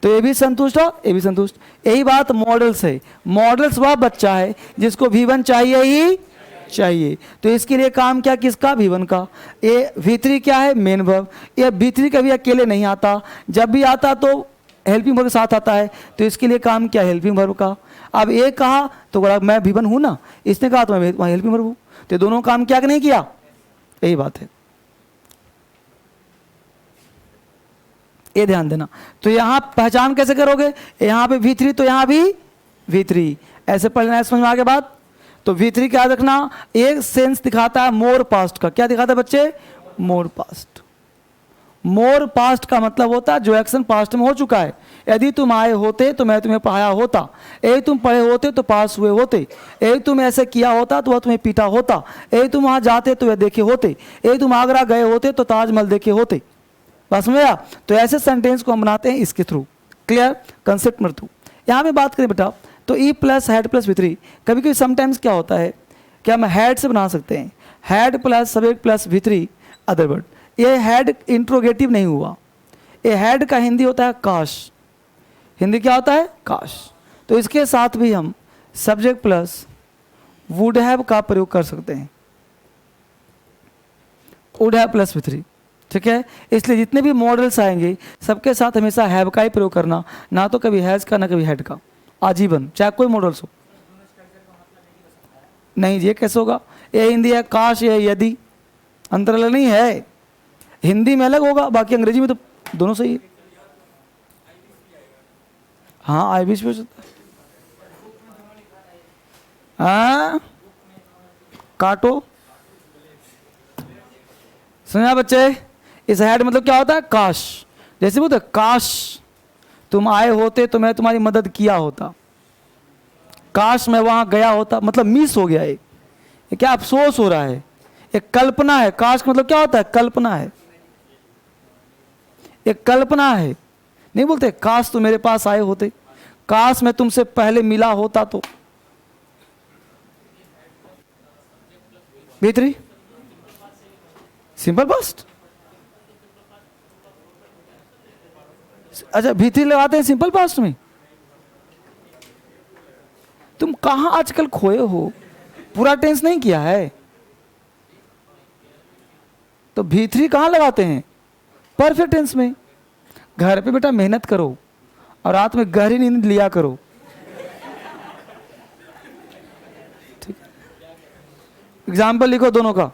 तो ये भी संतुष्ट हो, ये भी संतुष्ट। यही बात मॉडल्स है। मॉडल्स वह बच्चा है जिसको V1 चाहिए ही चाहिए। तो इसके लिए काम क्या किसका? V1 का। ये V3 क्या है? Main verb. ये V3 कभी अकेले नहीं आता, जब भी आता तो हेल्पिंग वर्ब के साथ आता है। तो इसके लिए काम क्या? हेल्पिंग वर्ब का। अब ये कहा तो बोला मैं V1 हूं ना, इसने कहा तो मैं हेल्पिंग वर्ब हूं। तो दोनों काम क्या नहीं किया? यही बात है, ये ध्यान देना। तो यहां पहचान कैसे करोगे? यहां पे V3 तो यहां भी V3, ऐसे पढ़ना है। समझ में आगे बात? तो V3 क्या रखना? एक सेंस दिखाता है मोर पास्ट का। क्या दिखाता है बच्चे? मोर पास्ट। मोर पास्ट का मतलब होता है जो एक्शन पास्ट में हो चुका है। यदि तुम आए होते तो मैं तुम्हें पढ़ाया होता, यदि तुम पढ़े होते तो पास हुए होते, यदि तुम ऐसे किया होता तो वह तुम्हें पीटा होता, यदि तुम वहां जाते तो वह देखे होते, यदि तुम आगरा गए होते तो ताजमहल देखे होते। बस में आया? तो ऐसे सेंटेंस को हम बनाते हैं इसके थ्रू। क्लियर? कंसेप्ट नंबर 2 यहाँ पे बात करें बेटा, तो E plus had plus V3। कभी कभी समटाइम्स क्या होता है कि हम हैड से बना सकते हैं, had plus subject plus V3 other word. ये हैड इंट्रोगेटिव नहीं हुआ, ये हैड का हिंदी होता है काश। हिंदी क्या होता है? काश। तो इसके साथ भी हम सब्जेक्ट प्लस वुड हैव का प्रयोग कर सकते हैं, वुड हैव प्लस V3। ठीक है, इसलिए जितने भी मॉडल्स आएंगे सबके साथ हमेशा हैव का ही प्रयोग करना, ना तो कभी हैज़ का ना कभी हैड का, आजीवन, चाहे कोई मॉडल्स हो। नहीं ये कैसे होगा, ये हिंदी है, काश ये यदि, अंतर अलग नहीं है, हिंदी में अलग होगा, बाकी अंग्रेजी में तो दोनों सही है। हाँ आई विश, हाँ काटो, सुना बच्चे, इस हैड मतलब क्या होता है, काश, जैसे बोलते काश तुम आए होते तो मैं तुम्हारी मदद किया होता, काश मैं वहां गया होता, मतलब मिस हो गया, ये क्या अफसोस हो रहा है, एक कल्पना है, काश का मतलब क्या होता है, कल्पना है, एक कल्पना है, नहीं बोलते काश तुम मेरे पास आए होते, काश मैं तुमसे पहले मिला होता तो। B3 सिंपल पास्ट, अच्छा B3 लगाते हैं सिंपल पास्ट में, तुम कहां आजकल खोए हो, पूरा टेंस नहीं किया है तो B3 कहां लगाते हैं, परफेक्ट टेंस में। घर पे बेटा मेहनत करो और रात में गहरी नींद लिया करो, ठीक। एग्जाम्पल लिखो दोनों का,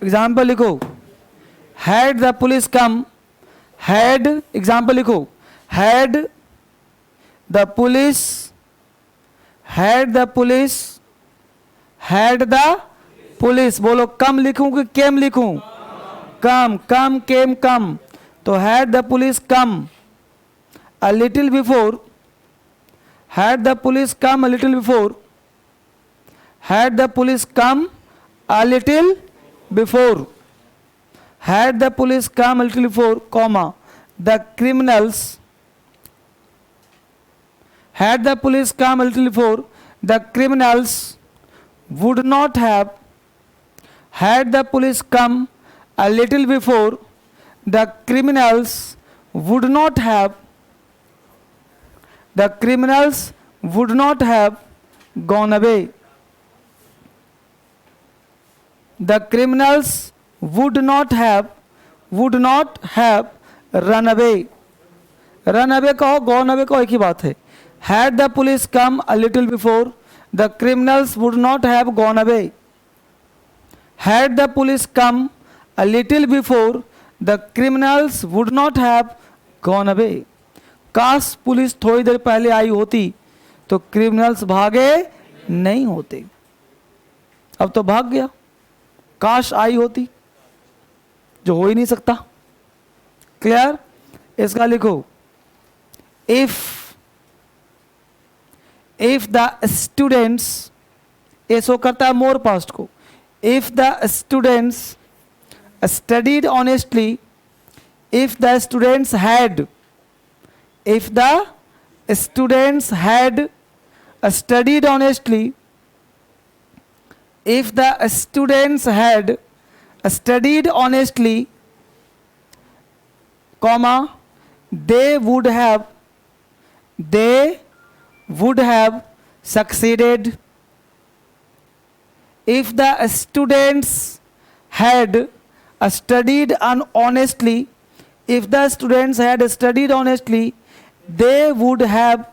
एग्जाम्पल लिखो, had the police come, had, example लिखो, had the police, had the police, had the police, बोलो कम लिखूं कि केम लिखूं, कम, कम केम कम, तो had the police come a little before, had the police come a little before, had the police come a little before, had the police come a little before, comma, the criminals, had the police come a little before, the criminals would not have, had the police come a little before, the criminals would not have, the criminals would not have gone away, the criminals would not have run away, run away कहो, gone away कहो, एक ही बात है। had the police come a little before, the criminals would not have gone away, had the police come a little before, the criminals would not have gone away, काश police थोड़ी देर पहले आई होती तो criminals भागे नहीं होते, अब तो भाग गया, काश आई होती, जो हो ही नहीं सकता। क्लियर, इसका लिखो, इफ द स्टूडेंट्स, ये शो करता है मोर पास्ट को, if the students studied honestly, if the students had, if the students had studied honestly, if the students had studied honestly, comma, they would have succeeded, if the students had studied honestly, if the students had studied honestly, they would have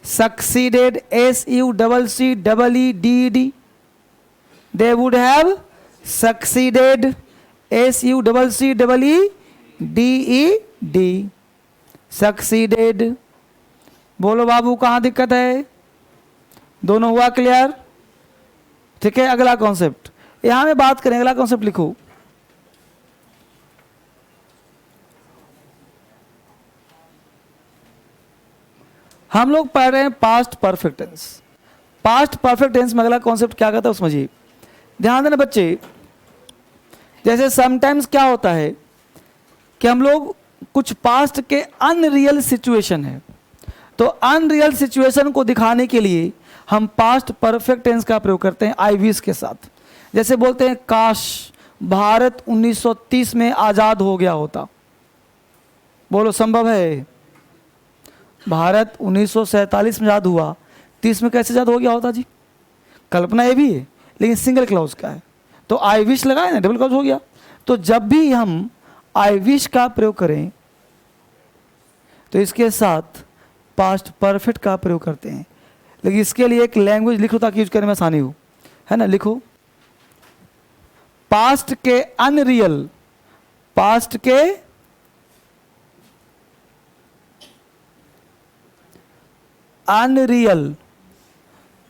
succeeded, SUCCEED, they would have succeeded, SUCCEED, succeeded। बोलो बाबू कहाँ दिक्कत है, दोनों हुआ clear, ठीक है। अगला concept यहां में बात करें, अगला कॉन्सेप्ट लिखो, हम लोग पढ़ रहे हैं past perfect tense. Past perfect tense में अगला कॉन्सेप्ट क्या कहता है समझिए, ध्यान देना बच्चे। जैसे समटाइम्स क्या होता है कि हम लोग कुछ पास्ट के अनरियल सिचुएशन है, तो अनरियल सिचुएशन को दिखाने के लिए हम पास्ट परफेक्ट टेंस का प्रयोग करते हैं आई विश के साथ। जैसे बोलते हैं काश भारत 1930 में आज़ाद हो गया होता, बोलो संभव है? भारत 1947 में आज़ाद हुआ, 30 में कैसे आज़ाद हो गया होता जी? कल्पना ये भी है लेकिन सिंगल क्लॉज का है, तो आई विश लगाए ना, डबल क्लॉज हो गया। तो जब भी हम आई विश का प्रयोग करें तो इसके साथ पास्ट परफेक्ट का प्रयोग करते हैं। लेकिन इसके लिए एक लैंग्वेज लिखो ताकि यूज करने में आसानी हो, है ना। लिखो पास्ट के अनरियल, पास्ट के अनरियल,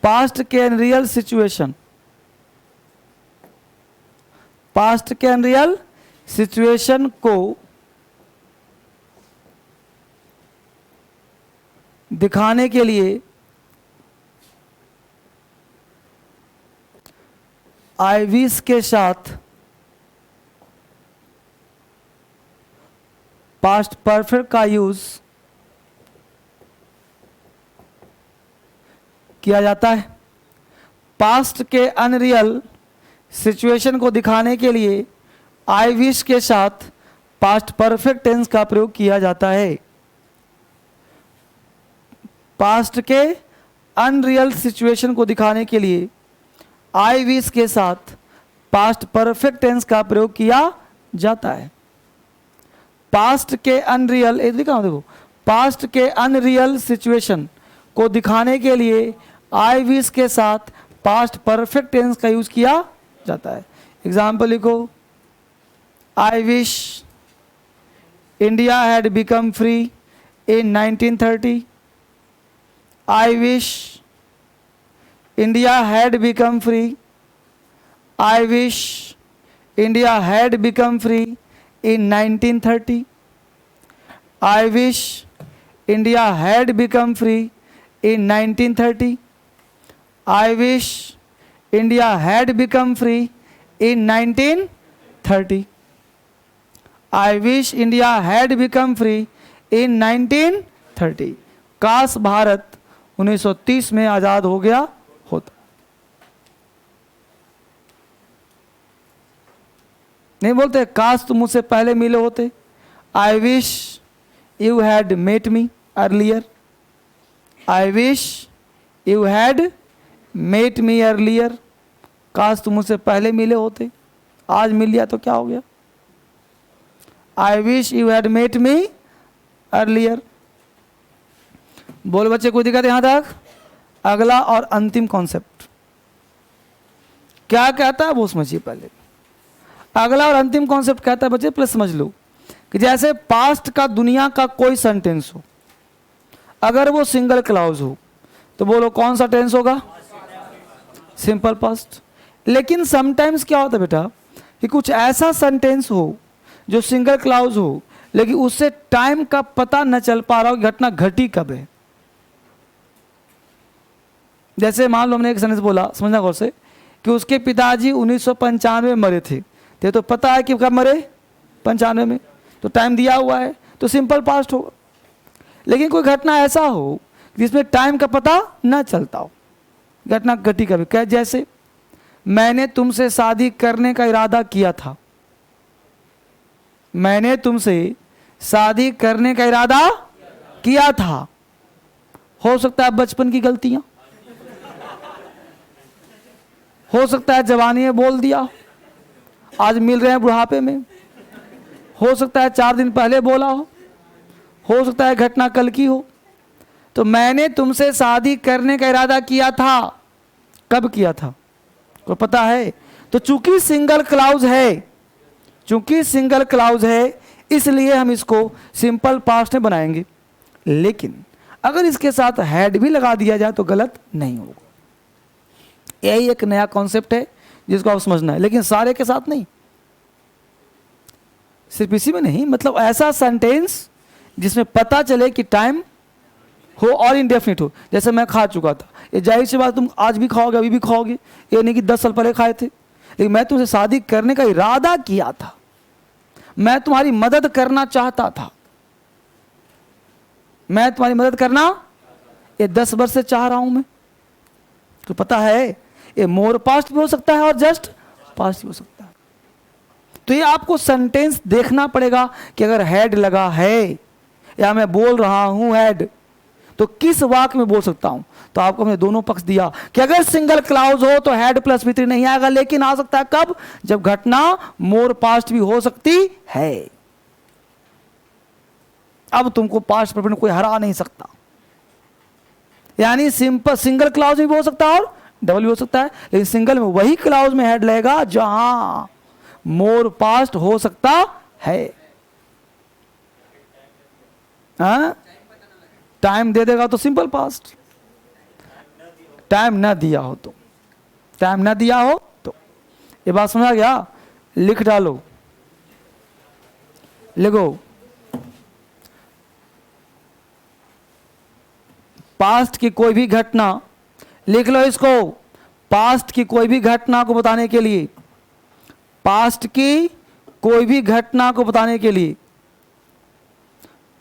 पास्ट के अनरियल सिचुएशन, पास्ट के अनरियल सिचुएशन को दिखाने के लिए आई विश के साथ पास्ट परफेक्ट का यूज किया जाता है। पास्ट के अनरियल सिचुएशन को दिखाने के लिए आई विश के साथ पास्ट परफेक्ट टेंस का प्रयोग किया जाता है। पास्ट के अनरियल सिचुएशन को दिखाने के लिए आई विश के साथ पास्ट परफेक्ट टेंस का प्रयोग किया जाता है। पास्ट के अनरियल, देखो पास्ट के अनरियल सिचुएशन को दिखाने के लिए आई विश के साथ पास्ट परफेक्ट टेंस का यूज किया जाता है। एग्जाम्पल लिखो, I wish India had become free in 1930। I wish India had become free. I wish India had become free in 1930. I wish India had become free in 1930. I wish India had become free in 1930. I wish India had become free in 1930. काश भारत 1930 में आजाद हो गया होता। नहीं बोलते काश तुम मुझसे पहले मिले होते। I wish you had met me earlier. I wish you had met me earlier. काश तुम मुझसे पहले मिले होते, आज मिल लिया तो क्या हो गया। I wish you had met me earlier. बोल बच्चे, कोई दिक्कत यहां तक। अगला और अंतिम कॉन्सेप्ट क्या कहता है वो समझिए पहले। अगला और अंतिम कॉन्सेप्ट कहता है बच्चे, प्लस समझ लो कि जैसे पास्ट का दुनिया का कोई सेंटेंस हो, अगर वो सिंगल क्लाउज हो तो बोलो कौन सा टेंस होगा, सिंपल पास्ट। लेकिन समटाइम्स क्या होता है बेटा कि कुछ ऐसा सेंटेंस हो जो सिंगल क्लाउज हो लेकिन उससे टाइम का पता न चल पा रहा हो घटना घटी कब है। जैसे मान लो हमने एक सेंटेंस बोला, समझना गौर से, कि उसके पिताजी 1995 में मरे थे, तो पता है कि कब मरे, 95 में, तो टाइम दिया हुआ है तो सिंपल पास्ट होगा। लेकिन कोई घटना ऐसा हो जिसमें टाइम का पता न चलता हो, घटना घटी कभी, क्या जैसे मैंने तुमसे शादी करने का इरादा किया था, मैंने तुमसे शादी करने का इरादा किया था। हो सकता है बचपन की गलतियां, हो सकता है जवानी में बोल दिया, आज मिल रहे हैं बुढ़ापे में, हो सकता है 4 दिन पहले बोला हो सकता है घटना कल की हो। तो मैंने तुमसे शादी करने का इरादा किया था, कब किया था को पता है। तो चूंकि सिंगल क्लाउज है, चूंकि सिंगल क्लाउज है इसलिए हम इसको सिंपल पास्ट में बनाएंगे। लेकिन अगर इसके साथ हैड भी लगा दिया जाए तो गलत नहीं होगा। यही एक नया कॉन्सेप्ट है जिसको आप समझना है, लेकिन सारे के साथ नहीं, सिर्फ इसी में नहीं, मतलब ऐसा सेंटेंस जिसमें पता चले कि टाइम हो और इंडेफिनिट हो। जैसे मैं खा चुका था, ये जाहिर सी बात तुम आज भी खाओगे, अभी भी खाओगे, ये नहीं कि 10 साल पहले खाए थे। लेकिन मैं तुमसे शादी करने का इरादा किया था, मैं तुम्हारी मदद करना चाहता था, मैं तुम्हारी मदद करना ये 10 वर्ष से चाह रहा हूं मैं। तो पता है ये मोर पास्ट भी हो सकता है और जस्ट पास्ट भी हो सकता है। तो ये आपको सेंटेंस देखना पड़ेगा कि अगर हैड लगा है या मैं बोल रहा हूं हैड, तो किस वाक्य में बोल सकता हूं? तो आपको हमने दोनों पक्ष दिया कि अगर सिंगल क्लाउज हो तो हैड प्लस V3 नहीं आएगा, लेकिन आ सकता है कब? जब घटना मोर पास्ट भी हो सकती है। अब तुमको पास्ट परफेक्ट में कोई हरा नहीं सकता, यानी सिंपल सिंगल क्लाउज में भी हो सकता है और डबल भी हो सकता है, लेकिन सिंगल में वही क्लाउज में हेड लगेगा जहां मोर पास्ट हो सकता है। टाइम दे देगा तो सिंपल पास्ट, टाइम ना दिया हो तो, टाइम ना दिया हो तो। ये बात समझा गया? लिख डालो, लिखो पास्ट की कोई भी घटना, लिख लो इसको, पास्ट की कोई भी घटना को बताने के लिए, पास्ट की कोई भी घटना को बताने के लिए,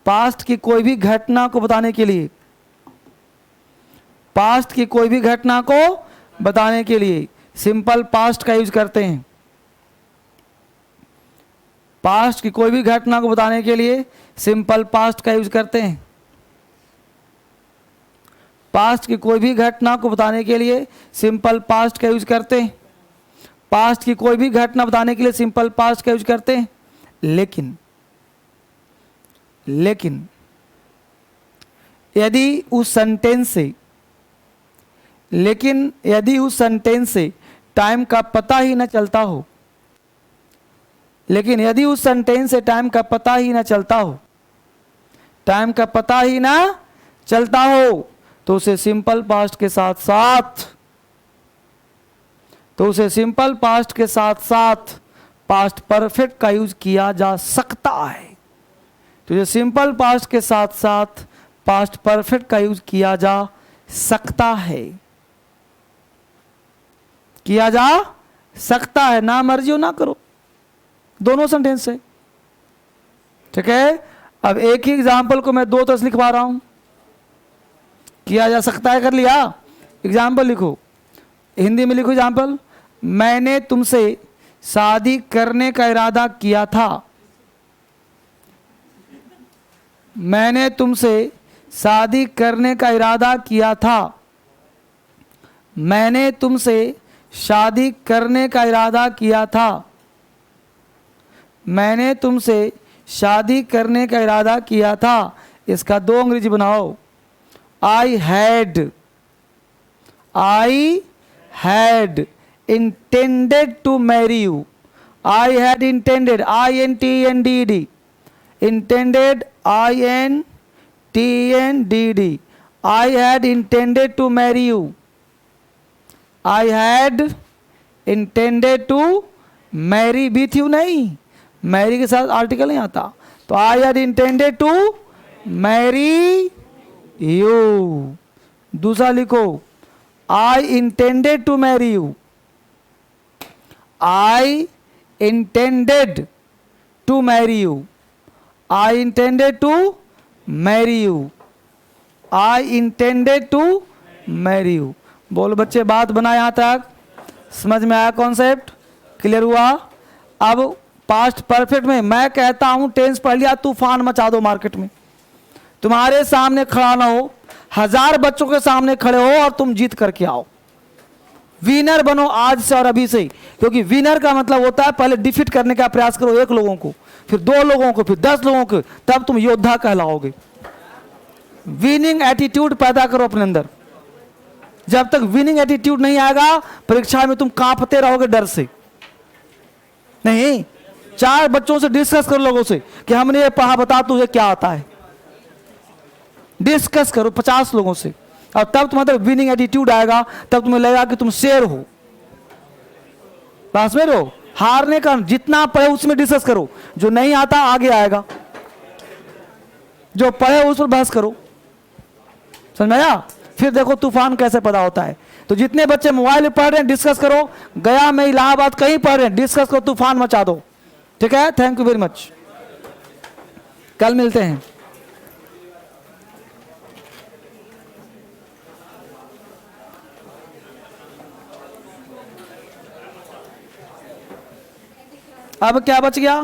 पास्ट की कोई भी घटना को बताने के लिए, पास्ट की कोई भी घटना को बताने के लिए सिंपल पास्ट का यूज करते हैं। पास्ट की कोई भी घटना को बताने के लिए सिंपल पास्ट का यूज करते हैं। पास्ट की कोई भी घटना को बताने के लिए सिंपल पास्ट का यूज करते हैं। पास्ट की कोई भी घटना बताने के लिए सिंपल पास्ट का यूज करते हैं। लेकिन यदि उस सेंटेंस से टाइम का पता ही न चलता हो, लेकिन यदि उस सेंटेंस से टाइम का पता ही न चलता हो, टाइम का पता ही ना चलता हो, तो उसे सिंपल पास्ट के साथ साथ, तो उसे सिंपल पास्ट के साथ साथ पास्ट परफेक्ट का यूज किया जा सकता है। तो ये सिंपल पास्ट के साथ साथ पास्ट परफेक्ट का यूज किया जा सकता है, किया जा सकता है, ना मर्जी हो ना करो, दोनों सेंटेंस से। ठीक है, अब एक ही एग्जाम्पल को मैं दो तरह लिखवा रहा हूं। किया जा सकता है कर लिया, एग्जाम्पल लिखो, हिंदी में लिखो एग्जाम्पल। मैंने तुमसे शादी करने का इरादा किया था, मैंने तुमसे शादी करने का इरादा किया था, मैंने तुमसे शादी करने का इरादा किया था, मैंने तुमसे शादी करने का इरादा किया था। इसका दो अंग्रेजी बनाओ, I had intended to marry you. I had intended, I-N-T-E-N-D-E-D, intended, I-N-T-E-N-D-E-D, I had intended to marry you. I had intended to marry with you नहीं, मैरी के साथ आर्टिकल नहीं आता, तो I had intended to marry you। दूसरा लिखो, I intended to marry you, I intended to marry you, I intended to marry you, I intended to marry you। बोलो बच्चे, बात बना यहां तक, समझ में आया? कॉन्सेप्ट क्लियर हुआ? अब पास्ट परफेक्ट में मैं कहता हूं टेंस पढ़ लिया, तूफान मचा दो मार्केट में, तुम्हारे सामने खड़ा ना हो, 1000 बच्चों के सामने खड़े हो और तुम जीत करके आओ, विनर बनो आज से और अभी से। क्योंकि विनर का मतलब होता है पहले डिफीट करने का प्रयास करो 1 लोगों को, फिर 2 लोगों को, फिर 10 लोगों को, तब तुम योद्धा कहलाओगे। विनिंग एटीट्यूड पैदा करो अपने अंदर। जब तक विनिंग एटीट्यूड नहीं आएगा, परीक्षा में तुम कांपते रहोगे डर से। नहीं, 4 बच्चों से डिस्कस करो, लोगों से कि हमने ये पढ़ा, बता तुझे क्या आता है, डिस्कस करो 50 लोगों से, और तब तुम्हारे विनिंग एटीट्यूड आएगा, तब तुम्हें लगेगा कि तुम शेर हो। पास में रहो, हारने का जितना पढ़े उसमें डिस्कस करो, जो नहीं आता आगे आएगा, जो पढ़े उस पर बहस करो। समझ में आया? फिर देखो तूफान कैसे पैदा होता है। तो जितने बच्चे मोबाइल में पढ़ रहे हैं डिस्कस करो, गया में इलाहाबाद कहीं पढ़ रहे हैं डिस्कस करो, तूफान मचा दो। ठीक है, थैंक यू वेरी मच, कल मिलते हैं। अब क्या बच गया?